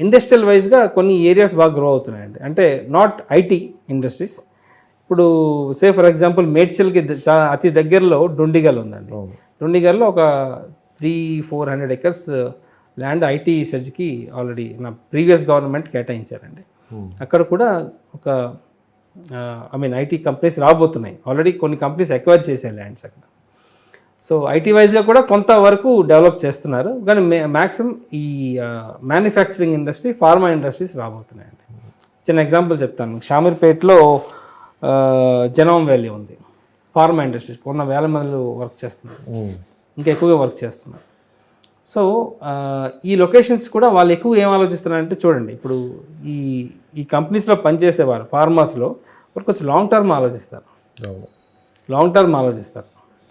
ఇండస్ట్రియల్ వైజ్గా కొన్ని ఏరియాస్ బాగా గ్రో అవుతున్నాయండి. అంటే నాట్ ఐటీ ఇండస్ట్రీస్. ఇప్పుడు సే ఫర్ ఎగ్జాంపుల్ మేడ్చల్కి అతి దగ్గరలో డుండిగల్ ఉందండి. డుండిగల్లో ఒక 300-400 ఎకర్స్ ల్యాండ్ ఐటీ సెజ్కి ఆల్రెడీ నా ప్రీవియస్ గవర్నమెంట్ కేటాయించారండి. అక్కడ కూడా ఒక ఐటీ కంపెనీస్ రాబోతున్నాయి. ఆల్రెడీ కొన్ని కంపెనీస్ ఎక్వైర్ చేశాయి ల్యాండ్స్ అక్కడ. సో ఐటీ వైజ్గా కూడా కొంతవరకు డెవలప్ చేస్తున్నారు. కానీ మ్యాక్సిమం ఈ మ్యానుఫ్యాక్చరింగ్ ఇండస్ట్రీ, ఫార్మా ఇండస్ట్రీస్ రాబోతున్నాయండి. చిన్న ఎగ్జాంపుల్ చెప్తాను. షామీర్పేటలో జనోమ్ వ్యాలీ ఉంది. ఫార్మా ఇండస్ట్రీస్ కొన్ని వేల మంది వర్క్ చేస్తున్నారు, ఇంకా ఎక్కువగా వర్క్ చేస్తున్నారు. సో ఈ లొకేషన్స్ కూడా వాళ్ళు ఎక్కువ ఏం ఆలోచిస్తున్నారంటే చూడండి, ఇప్పుడు ఈ కంపెనీస్లో పనిచేసేవారు ఫార్మాస్లో వారు కొంచెం లాంగ్ టర్మ్ ఆలోచిస్తారు.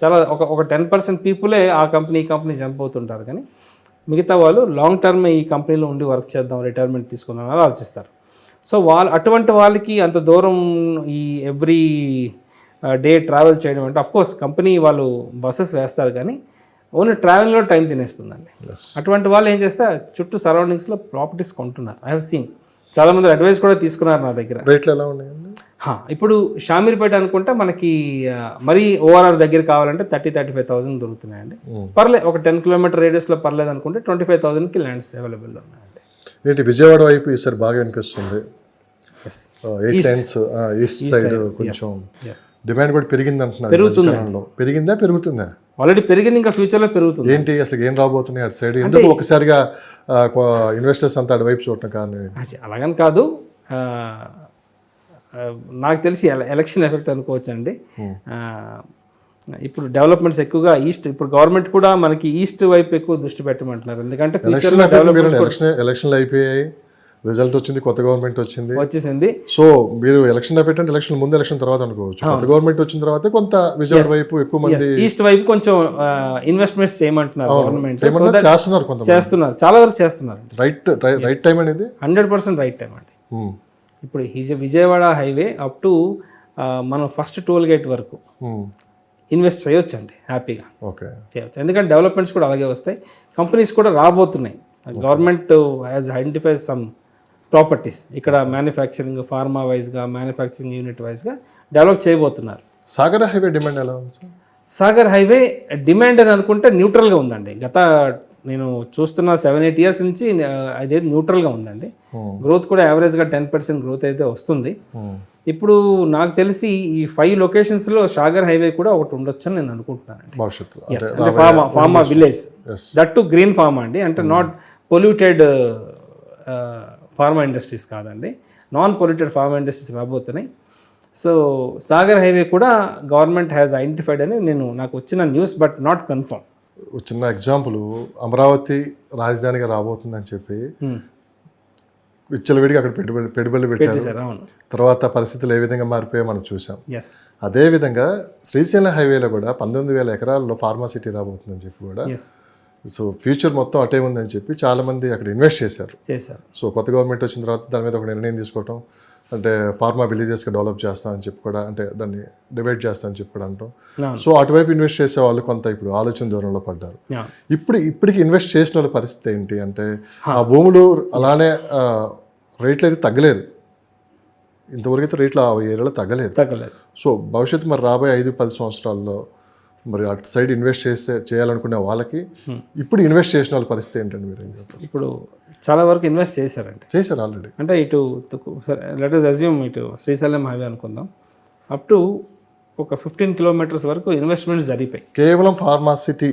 చాలా ఒక 10% పీపులే ఆ కంపెనీ జంప్ అవుతుంటారు. కానీ మిగతా వాళ్ళు లాంగ్ టర్మ్ ఈ కంపెనీలో ఉండి వర్క్ చేద్దాం, రిటైర్మెంట్ తీసుకుందాం అని ఆలోచిస్తారు. సో అటువంటి వాళ్ళకి అంత దూరం ఈ ఎవ్రీ డే ట్రావెల్ చేయడం అంటే అఫ్కోర్స్ కంపెనీ వాళ్ళు బస్సెస్ వేస్తారు, కానీ ఓన్లీ ట్రావెలింగ్లో టైం తినేస్తుందండి. అటువంటి వాళ్ళు ఏం చేస్తే చుట్టూ సరౌండింగ్స్లో ప్రాపర్టీస్ కొంటున్నారు. ఐ హావ్ సీన్ చాలామంది అడ్వైస్ కూడా తీసుకున్నారు నా దగ్గర. రేట్లు ఎలా ఉన్నాయండి? ఇప్పుడు షామీర్పేట అనుకుంటే మనకి మరీ ఓఆర్ఆర్ దగ్గర కావాలంటే 30,000-35,000 దొరుకుతున్నాయండి. పర్లేదు, ఒక 10 కిలోమీటర్ రేడియస్లో పర్లేదు అనుకుంటే 25,000కి ల్యాండ్స్ అవైలబుల్ ఉన్నాయండి. ఏంటి విజయవాడ వైపు ఈసారి బాగా అనిపిస్తుంది. ఈస్ట్ సైడ్ కొంచెం డిమాండ్ కూడా పెరిగింది అంటున్నారు. పెరుగుతుందా? ఆల్రెడీ పెరిగింది, ఇంకా ఫ్యూచర్లో పెరుగుతుంది. ఏంటి అసలు ఏం రాబోతున్నాయి అటు సైడ్? ఎందుకు ఒకసారిగా ఇన్వెస్టర్స్ అంతా అటువైపు చూడటం కారణం? అలాగని కాదు, నాకు తెలిసి ఎలక్షన్ ఎఫెక్ట్ అనుకోవచ్చు అండి. ఇప్పుడు డెవలప్మెంట్స్ ఎక్కువగా ఇప్పుడు గవర్నమెంట్ కూడా మనకి ఈస్ట్ వైపు ఎక్కువ దృష్టి పెట్టమంటున్నారు. ఎందుకంటే ఫ్యూచర్లో ఎలక్షన్లు అయిపోయాయి, రిజల్ట్ వచ్చింది, కొత్త గవర్నమెంట్ వచ్చేసింది. సో మీరు ఎలక్షన్ పెట్టండి, ఎలక్షన్ ముందు ఎలక్షన్ తర్వాత అనుకోవచ్చు. కొత్త గవర్నమెంట్ వచ్చిన తర్వాత కొంత విజయవాడ వైపు ఎక్కువ మంది ఈస్ట్ వైపు కొంచెం ఇన్వెస్ట్మెంట్స్ చేయమంటున్నారు గవర్నమెంట్. చేస్తున్నారు, చాలా వరకు చేస్తున్నారు. రైట్ టైం అనేది 100% రైట్ టైం అండి. ఇప్పుడు విజయవాడ హైవే అప్ టు మనం ఫస్ట్ టోల్ గేట్ వరకు ఇన్వెస్ట్ చేయొచ్చు అండి హ్యాపీగా. చేయొచ్చు, ఎందుకంటే డెవలప్మెంట్స్ కూడా అలాగే వస్తాయి. కంపెనీస్ కూడా రాబోతున్నాయి. Government has identified some properties ఇక్కడ మ్యానుఫ్యాక్చరింగ్, ఫార్మా వైజ్గా, మ్యానుఫ్యాక్చరింగ్ యూనిట్ వైజ్గా డెవలప్ చేయబోతున్నారు. సాగర్ హైవే డిమాండ్ ఎలా ఉంది? సాగర్ హైవే డిమాండ్ అని అనుకుంటే న్యూట్రల్గా ఉందండి. నేను చూస్తున్న 7-8 ఇయర్స్ నుంచి అదే న్యూట్రల్గా ఉందండి. గ్రోత్ కూడా యావరేజ్గా 10% గ్రోత్ అయితే వస్తుంది. ఇప్పుడు నాకు తెలిసి ఈ 5 లొకేషన్స్లో సాగర్ హైవే కూడా ఒకటి ఉండొచ్చు అని నేను అనుకుంటున్నాను. Pharma village, that to green pharma అండి. అంటే నాట్ పొల్యూటెడ్ ఫార్మా ఇండస్ట్రీస్ కాదండి, నాన్ పొల్యూటెడ్ ఫార్మా ఇండస్ట్రీస్ రాబోతున్నాయి. సో సాగర్ హైవే కూడా గవర్నమెంట్ హ్యాస్ ఐడెంటిఫైడ్ అని నాకు వచ్చిన న్యూస్, బట్ నాట్ కన్ఫర్మ్. చిన్న ఎగ్జాంపుల్, అమరావతి రాజధానిగా రాబోతుందని చెప్పి విచ్చలవిడిగా అక్కడ పెట్టుబడులు పెట్టారు. తర్వాత పరిస్థితులు ఏ విధంగా మారిపోయో మనం చూసాం. అదేవిధంగా శ్రీశైలం హైవేలో కూడా 19,000 ఎకరాల్లో ఫార్మా సిటీ రాబోతుందని చెప్పి కూడా, సో ఫ్యూచర్ మొత్తం అటే ఉందని చెప్పి చాలామంది అక్కడ ఇన్వెస్ట్ చేశారు. సో కొత్త గవర్నమెంట్ వచ్చిన తర్వాత దాని మీద ఒక నిర్ణయం తీసుకోవటం, అంటే ఫార్మా విలేజెస్గా డెవలప్ చేస్తామని చెప్పి కూడా, అంటే దాన్ని డివైడ్ చేస్తామని చెప్పి కూడా అంటాం. సో అటువైపు ఇన్వెస్ట్ చేసే వాళ్ళు కొంత ఇప్పుడు ఆలోచన దూరంలో పడ్డారు. ఇప్పటికి ఇన్వెస్ట్ చేసిన వాళ్ళ పరిస్థితి ఏంటి అంటే, ఆ భూములు అలానే రేట్లు అయితే తగ్గలేదు, ఇంతవరకు అయితే రేట్లు ఆ ఏరియాలో తగ్గలేదు. సో భవిష్యత్తు మరి రాబోయే 5-10 సంవత్సరాల్లో మరి అటు సైడ్ ఇన్వెస్ట్ చేయాలనుకునే వాళ్ళకి ఇప్పుడు ఇన్వెస్ట్ చేసిన వాళ్ళ పరిస్థితి ఏంటండి? మీరు ఇప్పుడు చాలా వరకు ఇన్వెస్ట్ చేశారు ఆల్రెడీ. అంటే ఇటు లెట్ us assume ఇటు శ్రీశైలం హైవే అనుకుందాం, అప్ టు ఒక 15 కిలోమీటర్స్ వరకు ఇన్వెస్ట్మెంట్స్ జరిగిపోయి కేవలం ఫార్మా సిటీ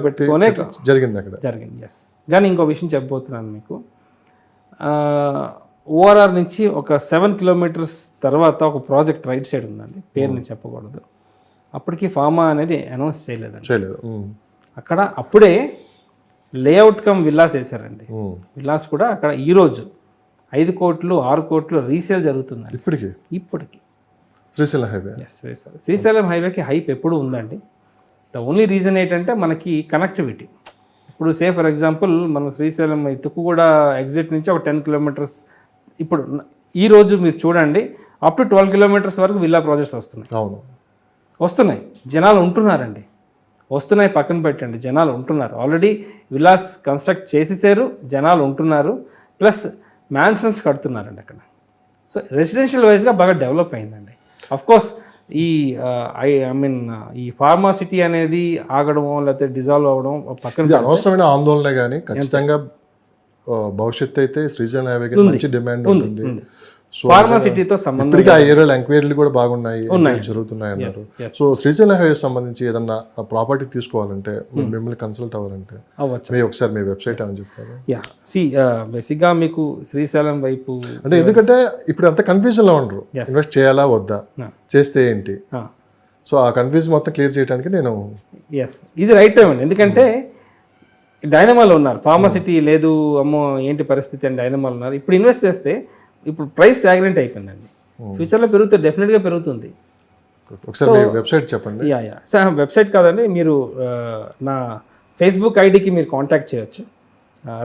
పెట్టుకునే జరిగింది అక్కడ. ఎస్. కానీ ఇంకో విషయం చెప్పబోతున్నాను మీకు. ఓఆర్ఆర్ నుంచి ఒక 7 కిలోమీటర్స్ తర్వాత ఒక ప్రాజెక్ట్ రైట్ సైడ్ ఉందండి, పేరుని చెప్పకూడదు. అప్పటికి ఫార్మా అనేది అనౌన్స్ చేయలేదు. అక్కడ అప్పుడే లేఅవుట్ కమ్ విల్లాస్ వేశారండి. ఉమ్. విల్లాస్ కూడా అక్కడ ఈరోజు 5 కోట్లు 6 కోట్లు రీసేల్ జరుగుతుందండి ఇప్పటికి. శ్రీశైలం హైవే. శ్రీశైలం హైవేకి హైప్ ఎప్పుడు ఉందండి. ద ఓన్లీ రీజన్ ఏంటంటే మనకి కనెక్టివిటీ. ఇప్పుడు ఫర్ ఎగ్జాంపుల్ మనం శ్రీశైలం తుక్కుగూడ ఎగ్జిట్ నుంచి ఒక 10 కిలోమీటర్స్, ఇప్పుడు ఈరోజు మీరు చూడండి అప్ టు 12 కిలోమీటర్స్ వరకు విల్లా ప్రాజెక్ట్స్ వస్తున్నాయి. జనాలు ఉంటున్నారండి, వస్తున్నాయి పక్కన పెట్టండి, జనాలు ఉంటున్నారు. ఆల్రెడీ విల్లాస్ కన్స్ట్రక్ట్ చేసేసారు, జనాలు ఉంటున్నారు, ప్లస్ మ్యాన్షన్స్ కడుతున్నారండి అక్కడ. సో రెసిడెన్షియల్ వైజ్గా బాగా డెవలప్ అయిందండి. అఫ్కోర్స్ ఈ ఈ ఫార్మాసిటీ అనేది ఆగడమో లేకపోతే డిజాల్వ్ అవ్వడం పక్కన అనవసరమైన ఆందోళన, కానీ ఖచ్చితంగా భవిష్యత్తు అయితే శ్రీశైలం హైవేకి మంచి డిమాండ్ ఉంటుంది. ఫార్మాసిటీతో సంబంధం ఇప్పటికీ ఆ ఏరియాలో ఎంక్వైరీలు కూడా బాగున్నాయి, జరుగుతున్నాయి అన్నారు. సో శ్రీశైలం హైవే సంబంధించి ఏదన్నా ప్రాపర్టీ తీసుకోవాలంటే మిమ్మల్ని కన్సల్ట్ అవ్వాలంటే ఒకసారి మీ వెబ్సైట్ అని చెప్తారు. బేసిక్గా మీకు శ్రీశైలం వైపు అంటే ఎందుకంటే ఇప్పుడు అంత కన్ఫ్యూజన్ లో ఉండరు, ఇన్వెస్ట్ చేయాలా వద్దా, చేస్తే ఏంటి. సో ఆ కన్ఫ్యూజన్ మొత్తం క్లియర్ చేయడానికి నేను ఇది రైట్ టైం అండి. ఎందుకంటే డైనమాలో ఉన్నారు, ఫార్మాసిటీ లేదు, అమ్మో ఏంటి పరిస్థితి అని డైనమాలో ఉన్నారు. ఇప్పుడు ఇన్వెస్ట్ చేస్తే ఇప్పుడు ప్రైస్ స్టాగ్నెంట్ అయిపోయిందండి, ఫ్యూచర్లో పెరుగుతుంది, డెఫినెట్గా పెరుగుతుంది. ఒకసారి వెబ్సైట్ చెప్పండి. సార్ వెబ్సైట్ కాదండి, మీరు నా ఫేస్బుక్ ఐడికి మీరు కాంటాక్ట్ చేయొచ్చు.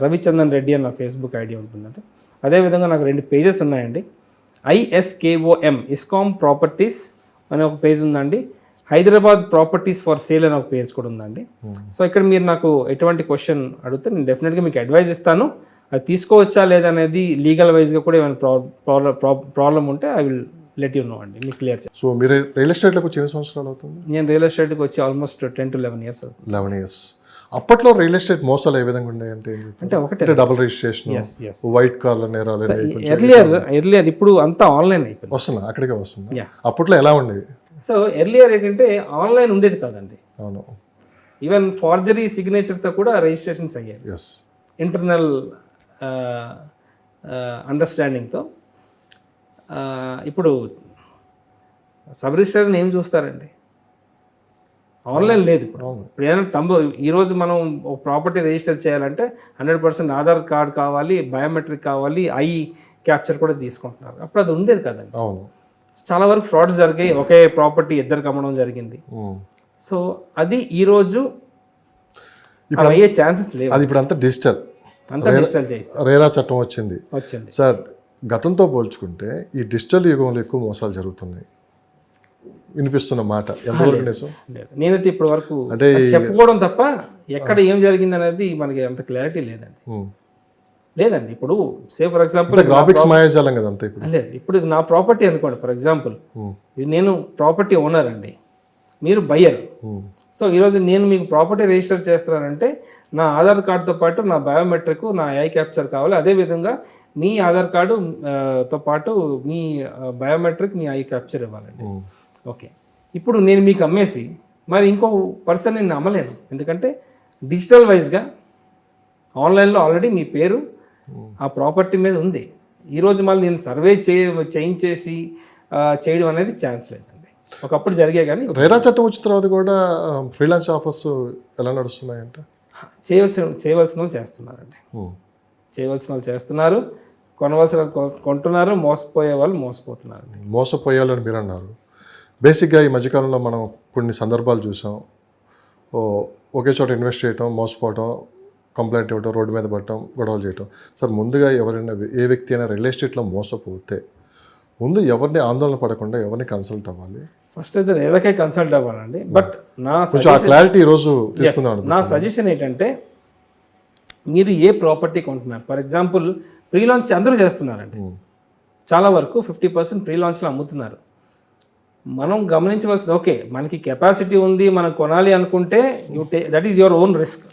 రవిచందన్ రెడ్డి అని నా ఫేస్బుక్ ఐడి ఉంటుందండి. అదేవిధంగా నాకు 2 పేజెస్ ఉన్నాయండి. ISKOM ఇస్కామ్ ప్రాపర్టీస్ అనే ఒక పేజ్ ఉందండి, హైదరాబాద్ ప్రాపర్టీస్ ఫర్ సేల్ అనే ఒక పేజ్ కూడా ఉందండి. సో ఇక్కడ మీరు నాకు ఎటువంటి క్వశ్చన్ అడిగితే నేను డెఫినెట్గా మీకు అడ్వైజ్ ఇస్తాను. అది తీసుకోవచ్చా లేదనేది లీగల్ వైజ్గా కూడా ఏమైనా ప్రాబ్లం ఉంటే I will let you know అండి, మీకు క్లియర్ చేస్తాను. సో మీరు రియల్ ఎస్టేట్లోకి వచ్చి ఎన్ని సంవత్సరాలు అవుతుంది? నేను రియల్ ఎస్టేట్కి వచ్చి ఆల్మోస్ట్ 10 to 11 years అవుతుంది. 11 years. అప్పట్లో రియల్ ఎస్టేట్ మోసాలు ఏ విధంగా ఉన్నాయంటే ఒకటే డబుల్ రిజిస్ట్రేషన్, వైట్ కార్ల నేరాలు, ఎర్లియర్ ఇప్పుడు అంతా ఆన్లైన్ అయిపోయింది, వస్తున్నా అక్కడికే వస్తుంది. అప్పట్లో ఎలా ఉండేవి? సో ఎర్లియర్ ఏంటంటే ఆన్లైన్ ఉండేది కాదండి. అవును, ఈవెన్ ఫార్జరీ సిగ్నేచర్తో కూడా రిజిస్ట్రేషన్స్ అయ్యాయి, ఇంటర్నల్ అండర్స్టాండింగ్తో. ఇప్పుడు సబ్ రిజిస్టర్ని ఏం చూస్తారండి, ఆన్లైన్ లేదు. ఇప్పుడు ఏదైనా ఈరోజు మనం ఒక ప్రాపర్టీ రిజిస్టర్ చేయాలంటే 100% ఆధార్ కార్డ్ కావాలి, బయోమెట్రిక్ కావాలి, ఐ క్యాప్చర్ కూడా తీసుకుంటున్నారు. అప్పుడు అది ఉండేది కదండి. చాలా వరకు ఫ్రాడ్స్ జరిగాయి, ఒకే ప్రాపర్టీ ఇద్దరికి అమ్మడం జరిగింది. సో అది ఈరోజు అయ్యే ఛాన్సెస్ లేవు. అది ఇప్పుడు అంతా డిజిటల్ చేస్తారు. రేరా చట్టం వచ్చింది సార్. గతంతో పోల్చుకుంటే ఈ డిజిటల్ యుగంలో ఎక్కువ మోసాలు జరుగుతున్నాయి వినిపిస్తున్న మాట ఎంతవరకు నిజం? నేనైతే ఇప్పటి వరకు అంటే చెప్పుకోవడం తప్ప ఎక్కడ ఏం జరిగింది అనేది మనకి అంత క్లారిటీ లేదండి. ఇప్పుడు ఫర్ ఎగ్జాంపుల్ గ్రాఫిక్స్ మాయాజాలం కదా అంతా. ఇప్పుడు ఇది నా ప్రాపర్టీ అనుకోండి, ఫర్ ఎగ్జాంపుల్ ఇది నేను ప్రాపర్టీ ఓనర్ అండి, మీరు బయ్యర్. సో ఈరోజు నేను మీకు ప్రాపర్టీ రిజిస్టర్ చేస్తున్నానంటే నా ఆధార్ కార్డుతో పాటు నా బయోమెట్రిక్, నా ఐ క్యాప్చర్ కావాలి. అదేవిధంగా మీ ఆధార్ కార్డు తో పాటు మీ బయోమెట్రిక్, మీ ఐ క్యాప్చర్ ఇవ్వాలండి. ఓకే, ఇప్పుడు నేను మీకు అమ్మేసి మరి ఇంకో పర్సన్ నేను అమ్మలేను, ఎందుకంటే డిజిటల్ వైజ్గా ఆన్లైన్లో ఆల్రెడీ మీ పేరు ఆ ప్రాపర్టీ మీద ఉంది. ఈరోజు మళ్ళీ నేను సర్వే చేయించేసి చేయడం అనేది ఛాన్స్ లేదండి. ఒకప్పుడు జరిగే, కానీ రేరా చట్టం వచ్చిన తర్వాత కూడా ఫ్రీలాన్స్ ఆఫర్స్ ఎలా నడుస్తున్నాయంటే చేయవలసిన వాళ్ళు చేస్తున్నారండి, చేయవలసిన వాళ్ళు చేస్తున్నారు, కొనవలసిన కొంటున్నారు, మోసపోయే వాళ్ళు మోసపోతున్నారు. మోసపోయాలని మీరు అన్నారు. బేసిక్గా ఈ మధ్యకాలంలో మనం కొన్ని సందర్భాలు చూసాం. ఒకే చోట ఇన్వెస్ట్ చేయటం, మోసపోవటం, కంప్లైంట్ ఇవ్వటం, రోడ్డు మీద పడటం, గొడవలు చేయటం. సార్ ముందుగా ఎవరైనా ఏ వ్యక్తి అయినా రియల్ ఎస్టేట్లో మోసపోతే ముందు ఎవరిని ఆందోళన పడకుండా ఎవరిని కన్సల్ట్ అవ్వాలి? ఫస్ట్ అయితే రేరాకే కన్సల్ట్ అవ్వాలండి. బట్ నా క్లారిటీ ఈరోజు తీసుకుందాం. నా సజెషన్ ఏంటంటే మీరు ఏ ప్రాపర్టీ కొంటున్నారు, ఫర్ ఎగ్జాంపుల్ ప్రీ లాంచ్ అందరూ చేస్తున్నారండి, చాలా వరకు 50% ప్రీ లాంచ్లో అమ్ముతున్నారు. మనం గమనించవలసింది, ఓకే మనకి కెపాసిటీ ఉంది, మనం కొనాలి అనుకుంటే that is your own risk.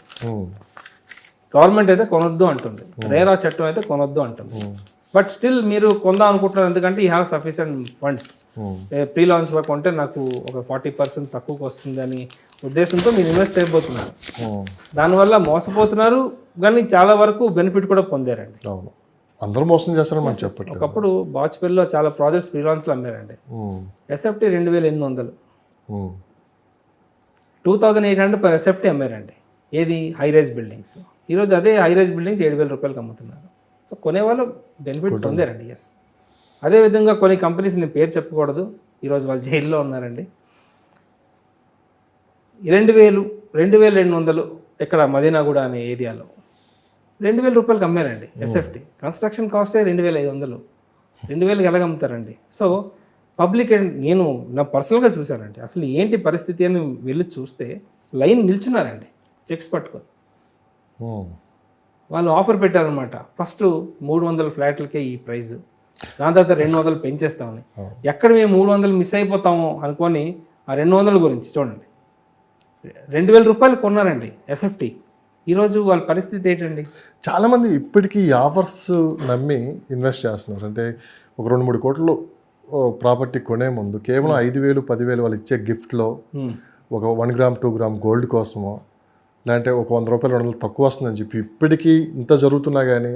Government అయితే కొనొద్దు అంటుంది, రేరా చట్టం అయితే కొనొద్దు అంటుంది. బట్ స్టిల్ మీరు కొందాం అనుకుంటున్నారు, ఎందుకంటే you have sufficient funds. Pre లాంచ్లో కొంటే నాకు ఒక 40% తక్కువకి వస్తుంది అని ఉద్దేశంతో మీరు ఇన్వెస్ట్ చేయబోతున్నారు. దానివల్ల మోసపోతున్నారు, కానీ చాలా వరకు బెనిఫిట్ కూడా పొందారండి. అందరూ మోసం చేస్తారని మనం చెప్పండి. ఒకప్పుడు బాచ్పల్లిలో చాలా ప్రాజెక్ట్స్ ప్రీ లాంచ్లో అమ్మారండి. ఎస్ఎఫ్టీ 2800, 2800 per ఎస్ఎఫ్టీ అమ్మారండి. ఏది హై రైజ్ బిల్డింగ్స్. ఈరోజు అదే హైరైజ్ బిల్డింగ్స్ 7,000 రూపాయలకి అమ్ముతున్నారు. సో కొనేవాళ్ళు బెనిఫిట్ పొందారండి. ఎస్. అదేవిధంగా కొన్ని కంపెనీస్ నేను పేరు చెప్పకూడదు, ఈరోజు వాళ్ళు జైల్లో ఉన్నారండి. 2,000, 2,200 ఇక్కడ మదీనాగూడ అనే ఏరియాలో 2,000 రూపాయలకి అమ్మారండి ఎస్ఎఫ్టీ. కన్స్ట్రక్షన్ కాస్టే 2,500, 2,000కి ఎలాగ అమ్ముతారండి? సో పబ్లిక్ అండ్ నేను నా పర్సనల్గా చూశానండి. అసలు ఏంటి పరిస్థితి అని వెళ్ళి చూస్తే లైన్ నిల్చున్నారండి చెక్స్ పట్టుకొని. వాళ్ళు ఆఫర్ పెట్టారనమాట. ఫస్ట్ 300 ఫ్లాట్లకే ఈ ప్రైజ్, దాని తర్వాత 200 పెంచేస్తామని. ఎక్కడ మేము 300 మిస్ అయిపోతాము అనుకొని ఆ 200 గురించి చూడండి, 2,000 రూపాయలు కొన్నారండి ఎస్ఎఫ్టీ. ఈరోజు వాళ్ళ పరిస్థితి ఏంటండి? చాలామంది ఇప్పటికీ ఈ ఆఫర్స్ నమ్మి ఇన్వెస్ట్ చేస్తున్నారు. అంటే ఒక 2-3 కోట్లు ప్రాపర్టీ కొనే ముందు కేవలం 5,000, 10,000 వాళ్ళు ఇచ్చే గిఫ్ట్లో ఒక 1 గ్రామ్ 2 గ్రామ్ గోల్డ్ కోసమో, లేదంటే ఒక 100 రూపాయలు 200 తక్కువ వస్తుందని చెప్పి ఇప్పటికీ ఇంత జరుగుతున్నా కానీ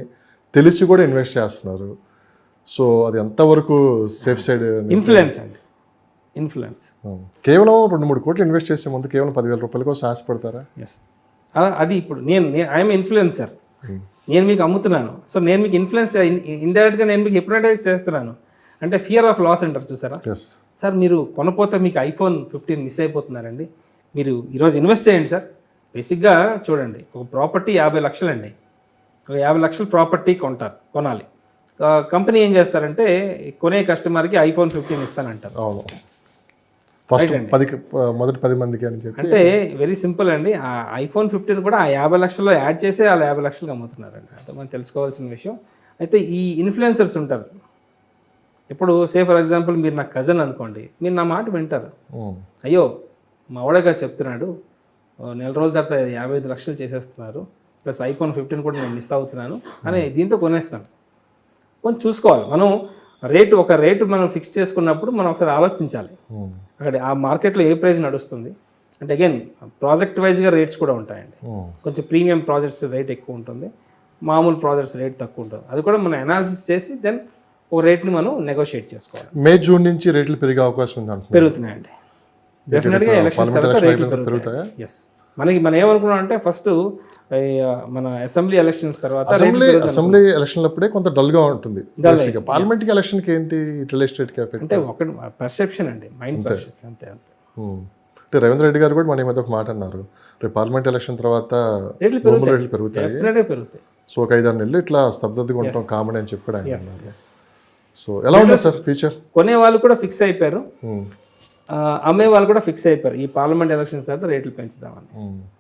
తెలిసి కూడా ఇన్వెస్ట్ చేస్తున్నారు. సో అది ఎంతవరకు సేఫ్ సైడ్? ఇన్ఫ్లుయెన్స్ అండి, ఇన్ఫ్లుయెన్స్. కేవలం 2-3 కోట్లు ఇన్వెస్ట్ చేసే ముందు కేవలం 10,000 రూపాయల కోసం ఆశపడతారా? ఎస్. అది ఇప్పుడు నేను ఐఎమ్ ఇన్ఫ్లుయెన్సర్, నేను మీకు అమ్ముతున్నాను. సో నేను మీకు ఇన్ఫ్లుయెన్స్ ఇండైరెక్ట్గా నేను మీకు ఎప్రటైజ్ చేస్తున్నాను. అంటే ఫియర్ ఆఫ్ లాస్ అంటారు చూసారా సార్. మీరు కొనపోతే మీకు iPhone 15 మిస్ అయిపోతున్నారండి. మీరు ఈరోజు ఇన్వెస్ట్ చేయండి సార్. బేసిక్గా చూడండి, ఒక ప్రాపర్టీ 50 లక్షలు అండి. ఒక 50 లక్షల ప్రాపర్టీ కొనాలి. కంపెనీ ఏం చేస్తారంటే కొనే కస్టమర్కి iPhone 15 ఇస్తానంటారు. మొదటి 10 మందికి అని చెప్పి. అంటే వెరీ సింపుల్ అండి. ఆ iPhone 15 కూడా ఆ 50 లక్షల్లో యాడ్ చేసి వాళ్ళు 50 లక్షలకు అమ్ముతున్నారండి. అంటే మనం తెలుసుకోవాల్సిన విషయం. అయితే ఈ ఇన్ఫ్లుయెన్సర్స్ ఉంటారు. ఇప్పుడు ఫర్ ఎగ్జాంపుల్ మీరు నా కజిన్ అనుకోండి, మీరు నా మాట వింటారు. అయ్యో మా వాడగా చెప్తున్నాడు, నెల రోజుల తర్వాత 55 లక్షలు చేసేస్తున్నారు, ప్లస్ iPhone 15 కూడా నేను మిస్ అవుతున్నాను అని దీంతో కొనేస్తాను. కొంచెం చూసుకోవాలి మనం. ఒక రేటు మనం ఫిక్స్ చేసుకున్నప్పుడు మనం ఒకసారి ఆలోచించాలి అక్కడ ఆ మార్కెట్లో ఏ ప్రైస్ నడుస్తుంది. అంటే అగైన్ ప్రాజెక్ట్ వైజ్గా రేట్స్ కూడా ఉంటాయండి. కొంచెం ప్రీమియం ప్రాజెక్ట్స్ రేట్ ఎక్కువ ఉంటుంది, మామూలు ప్రాజెక్ట్స్ రేట్ తక్కువ ఉంటుంది. అది కూడా మనం అనాలిసిస్ చేసి దెన్ ఒక రేట్ని మనం నెగోషియేట్ చేసుకోవాలి. మే జూన్ నుంచి రేట్లు పెరిగే అవకాశం ఉంది. పెరుగుతున్నాయండి డెఫినెట్గా. ఎలక్షన్స్ తర్వాత రేట్లు పెరుగుతాయి. ఎస్. మనం ఏమనుకున్నాం అంటే ఫస్ట్ మన అసెంబ్లీ ఎలక్షన్స్ తర్వాత అసెంబ్లీ ఎలక్షన్ల అప్పుడే కొంత డల్గా ఉంటుంది. పార్లమెంట్ ఎలక్షన్కి ఏంటి రియల్ ఎస్టేట్కి అంటే ఒకటి పర్సెప్షన్ అండి, మైండ్ పర్సెప్షన్ అంతే. అంటే రేవంత్ రెడ్డి గారు కూడా మన మధ్య ఒక మాట అన్నారు, రేపు పార్లమెంట్ ఎలక్షన్ తర్వాత రేట్లు పెరుగుతాయి. సో ఒక 5-6 నెలలు ఇట్లా స్తబ్దతగా ఉంటాం కామన్ అని చెప్పాడు ఆయన. సో ఎలా ఉంటుంది సార్ ఫ్యూచర్? కొనే వాళ్ళు కూడా ఫిక్స్ అయిపోయారు, అమ్మే వాళ్ళు కూడా ఫిక్స్ అయిపోయారు ఈ పార్లమెంట్ ఎలక్షన్స్ తర్వాత రేట్లు పెంచుదామని.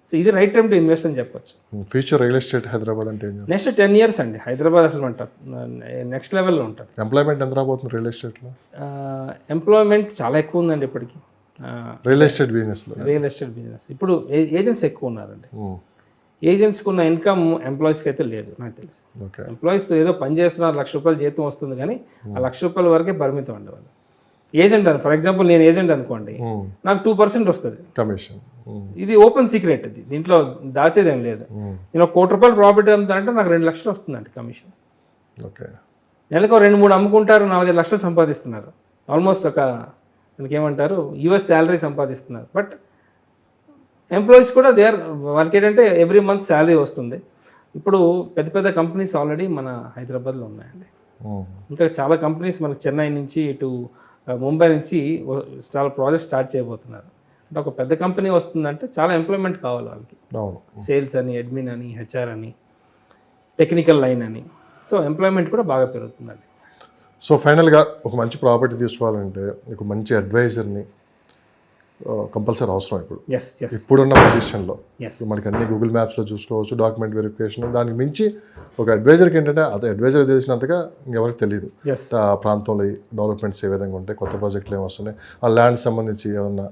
సో ఇది రైట్ టైం టు ఇన్వెస్ట్ అని చెప్పొచ్చు. ఫ్యూచర్ రియల్ ఎస్టేట్ హైదరాబాద్ అంటే నెక్స్ట్ 10 years అండి హైదరాబాద్ అసలు నెక్స్ట్ లెవెల్లో ఉంటుంది. ఎంప్లాయ్మెంట్ ఎంత రాబోతుంది రియల్ ఎస్టేట్లో? ఎంప్లాయ్మెంట్ చాలా ఎక్కువ ఉందండి ఇప్పటికి రియల్ ఎస్టేట్ బిజినెస్. ఇప్పుడు ఏజెంట్స్ ఎక్కువ ఉన్నారండి. ఏజెంట్స్కి ఉన్న ఇన్కమ్ ఎంప్లాయీస్కి అయితే లేదు నాకు తెలిసి. ఎంప్లాయీస్ ఏదో పని చేస్తున్నారు, 1,00,000 రూపాయలు జీతం వస్తుంది, కానీ ఆ 1,00,000 రూపాయల వరకే పరిమితం అండి వాళ్ళు. ఏజెంట్ అని ఫర్ ఎగ్జాంపుల్ నేను ఏజెంట్ అనుకోండి, నాకు 2% వస్తుంది కమిషన్. ఇది ఓపెన్ సీక్రెట్, ఇది దీంట్లో దాచేదేం లేదు. నేను 1 కోటి రూపాయలు ప్రాఫిట్ అమ్ముతానంటే నాకు 2 లక్షలు వస్తుందండి కమిషన్. నెలకు 2-3 అమ్ముకుంటారు, 4-5 లక్షలు సంపాదిస్తున్నారు. ఆల్మోస్ట్ దానికి ఏమంటారు US శాలరీ సంపాదిస్తున్నారు. బట్ ఎంప్లాయీస్ కూడా వాళ్ళకి ఏంటంటే ఎవ్రీ మంత్ శాలరీ వస్తుంది. ఇప్పుడు పెద్ద పెద్ద కంపెనీస్ ఆల్రెడీ మన హైదరాబాద్లో ఉన్నాయండి. ఇంకా చాలా కంపెనీస్ మనకు చెన్నై నుంచి ఇటు ముంబై నుంచి చాలా ప్రాజెక్ట్ స్టార్ట్ చేయబోతున్నారు. అంటే ఒక పెద్ద కంపెనీ వస్తుందంటే చాలా ఎంప్లాయ్మెంట్ కావాలి వాళ్ళకి. సేల్స్ అని, అడ్మిన్ అని, HR అని, టెక్నికల్ లైన్ అని. సో ఎంప్లాయ్మెంట్ కూడా బాగా పెరుగుతుందండి. సో ఫైనల్గా ఒక మంచి ప్రాపర్టీ తీసుకోవాలంటే ఒక మంచి అడ్వైజర్ని కంపల్సరీ అవసరం. ఇప్పుడున్న పొజిషన్లో మనకి అన్ని గూగుల్ మ్యాప్స్లో చూసుకోవచ్చు, డాక్యుమెంట్ వెరిఫికేషన్. దానికి మించి ఒక అడ్వైజర్కి ఏంటంటే అది అడ్వైజర్ తెలిసినంతగా ఇంకెవరికి తెలియదు ఆ ప్రాంతంలో డెవలప్మెంట్స్ ఏ విధంగా ఉంటాయి, కొత్త ప్రాజెక్టులు ఏమి వస్తున్నాయి, ఆ ల్యాండ్ సంబంధించి ఏమన్నా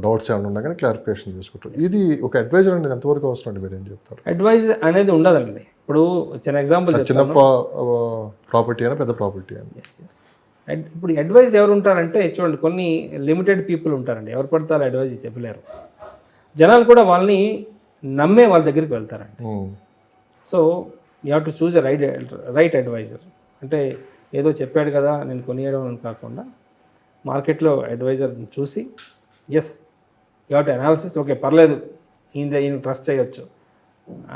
డౌట్స్ ఏమైనా ఉన్నా కానీ క్లారిఫికేషన్ చేసుకుంటారు. ఇది ఒక అడ్వైజర్ అనేది ఎంతవరకు అవసరం అండి, మీరు ఏం చెప్తారు? అడ్వైజ్ అనేది ఉండదండి. ఇప్పుడు చిన్న ఎగ్జాంపుల్, చిన్న ప్రాపర్టీ అయినా పెద్ద ప్రాపర్టీ అయినా. ఇప్పుడు అడ్వైజ్ ఎవరు ఉంటారంటే చూడండి, కొన్ని లిమిటెడ్ పీపుల్ ఉంటారండి, ఎవరు పడతారు అడ్వైజ్ చెప్పలేరు. జనాలు కూడా వాళ్ళని నమ్మే వాళ్ళ దగ్గరికి వెళ్తారండి. So you have to choose a right advisor. అంటే ఏదో చెప్పాడు కదా నేను కొనియడం అని కాకుండా మార్కెట్లో అడ్వైజర్ని చూసి you have to analysis, okay పర్లేదు ఈయన ట్రస్ట్ చేయొచ్చు,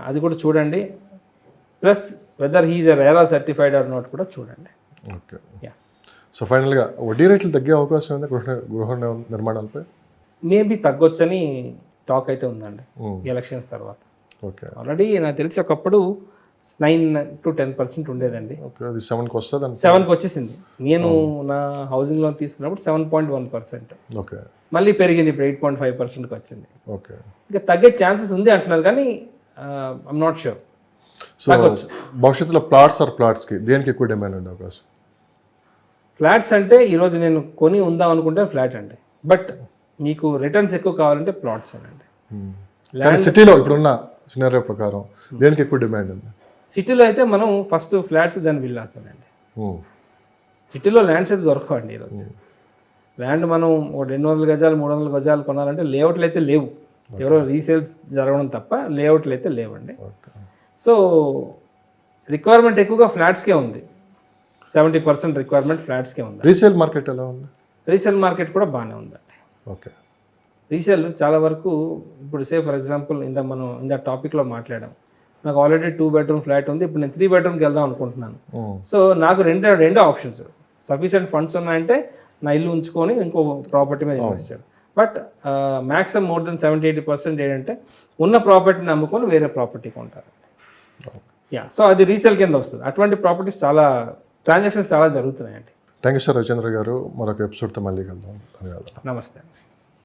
అది కూడా చూడండి. Plus whether he's RERA certified or not కూడా చూడండి. ఓకే. యా, సో ఫైనల్గా వడ్డీ రేట్లు తగ్గే అవకాశం ఉంది గృహ నిర్మాణాలపై? మేబీ తగ్గొచ్చని టాక్ అయితే ఉందండి ఎలక్షన్స్ తర్వాత. ఓకే. ఆల్రెడీ నాకు తెలిసి ఒకప్పుడు 9 to 10% ఉండేదండి. ఓకే, అది 7కి వస్తుంది అంటే 7కి వచ్చేసింది. నేను నా హౌసింగ్ లోన్ తీసుకున్నప్పుడు 7.1%. ఓకే. మళ్ళీ పెరిగింది, ఇప్పుడు 8.5%కి వచ్చింది. ఓకే. ఇంకా తగ్గే ఛాన్సెస్ ఉంది అంటున్నారు, కానీ ఐఎమ్ నాట్ షూర్. సో భవిష్యత్తులో ప్లాట్స్కి దేనికి ఎక్కువ డిమాండ్ ఉండే అవకాశం? ఫ్లాట్స్ అంటే ఈరోజు నేను కొని ఉందాం అనుకుంటే ఫ్లాట్ అండి, బట్ మీకు రిటర్న్స్ ఎక్కువ కావాలంటే ప్లాట్స్ అండి. కానీ సిటీలో ఇప్పుడున్న సినారియో ప్రకారం దేనికి ఎక్కువ డిమాండ్ ఉంది? సిటీలో అయితే మనం ఫస్ట్ ఫ్లాట్స్ దాని విల్లాస్ అండి. సిటీలో ల్యాండ్స్ అయితే దొరకవండి ఈరోజు. ల్యాండ్ మనం 200 గజాలు 300 గజాలు కొనాలంటే లేఅవుట్లు అయితే లేవు, ఎవరో రీసేల్స్ జరగడం తప్ప లేఅవుట్లు అయితే లేవండి. సో రిక్వైర్మెంట్ ఎక్కువగా ఫ్లాట్స్కే ఉంది. 70% రిక్వైర్మెంట్ ఫ్లాట్స్కే ఉంది. రీసేల్ మార్కెట్ ఎలా ఉంది? రీసేల్ మార్కెట్ కూడా బాగానే ఉందండి. ఓకే. రీసేల్ చాలా వరకు ఇప్పుడు ఫర్ ఎగ్జాంపుల్ మనం టాపిక్లో మాట్లాడాం, నాకు ఆల్రెడీ 2 bedroom ఫ్లాట్ ఉంది, ఇప్పుడు నేను 3 bedroomకి వెళ్దాం అనుకుంటున్నాను. సో నాకు రెండు ఆప్షన్స్, సఫిషియెంట్ ఫండ్స్ ఉన్నాయంటే నా ఇల్లు ఉంచుకొని ఇంకో ప్రాపర్టీ మీద ఇన్వెస్ట్ చేయడం. బట్ మ్యాక్సిమం మోర్ దెన్ 70-80% ఏంటంటే ఉన్న ప్రాపర్టీని అమ్ముకొని వేరే ప్రాపర్టీ కొంటారు. యా, సో అది రీసేల్ కింద వస్తుంది. అటువంటి ప్రాపర్టీస్ ట్రాన్సాక్షన్స్ చాలా జరుగుతున్నాయండి. థ్యాంక్ యూ సార్ రవిచంద్ర గారు. మరొక ఎపిసోడ్తో మళ్ళీ కలుద్దాం. ధన్యవాదాలు. నమస్తే.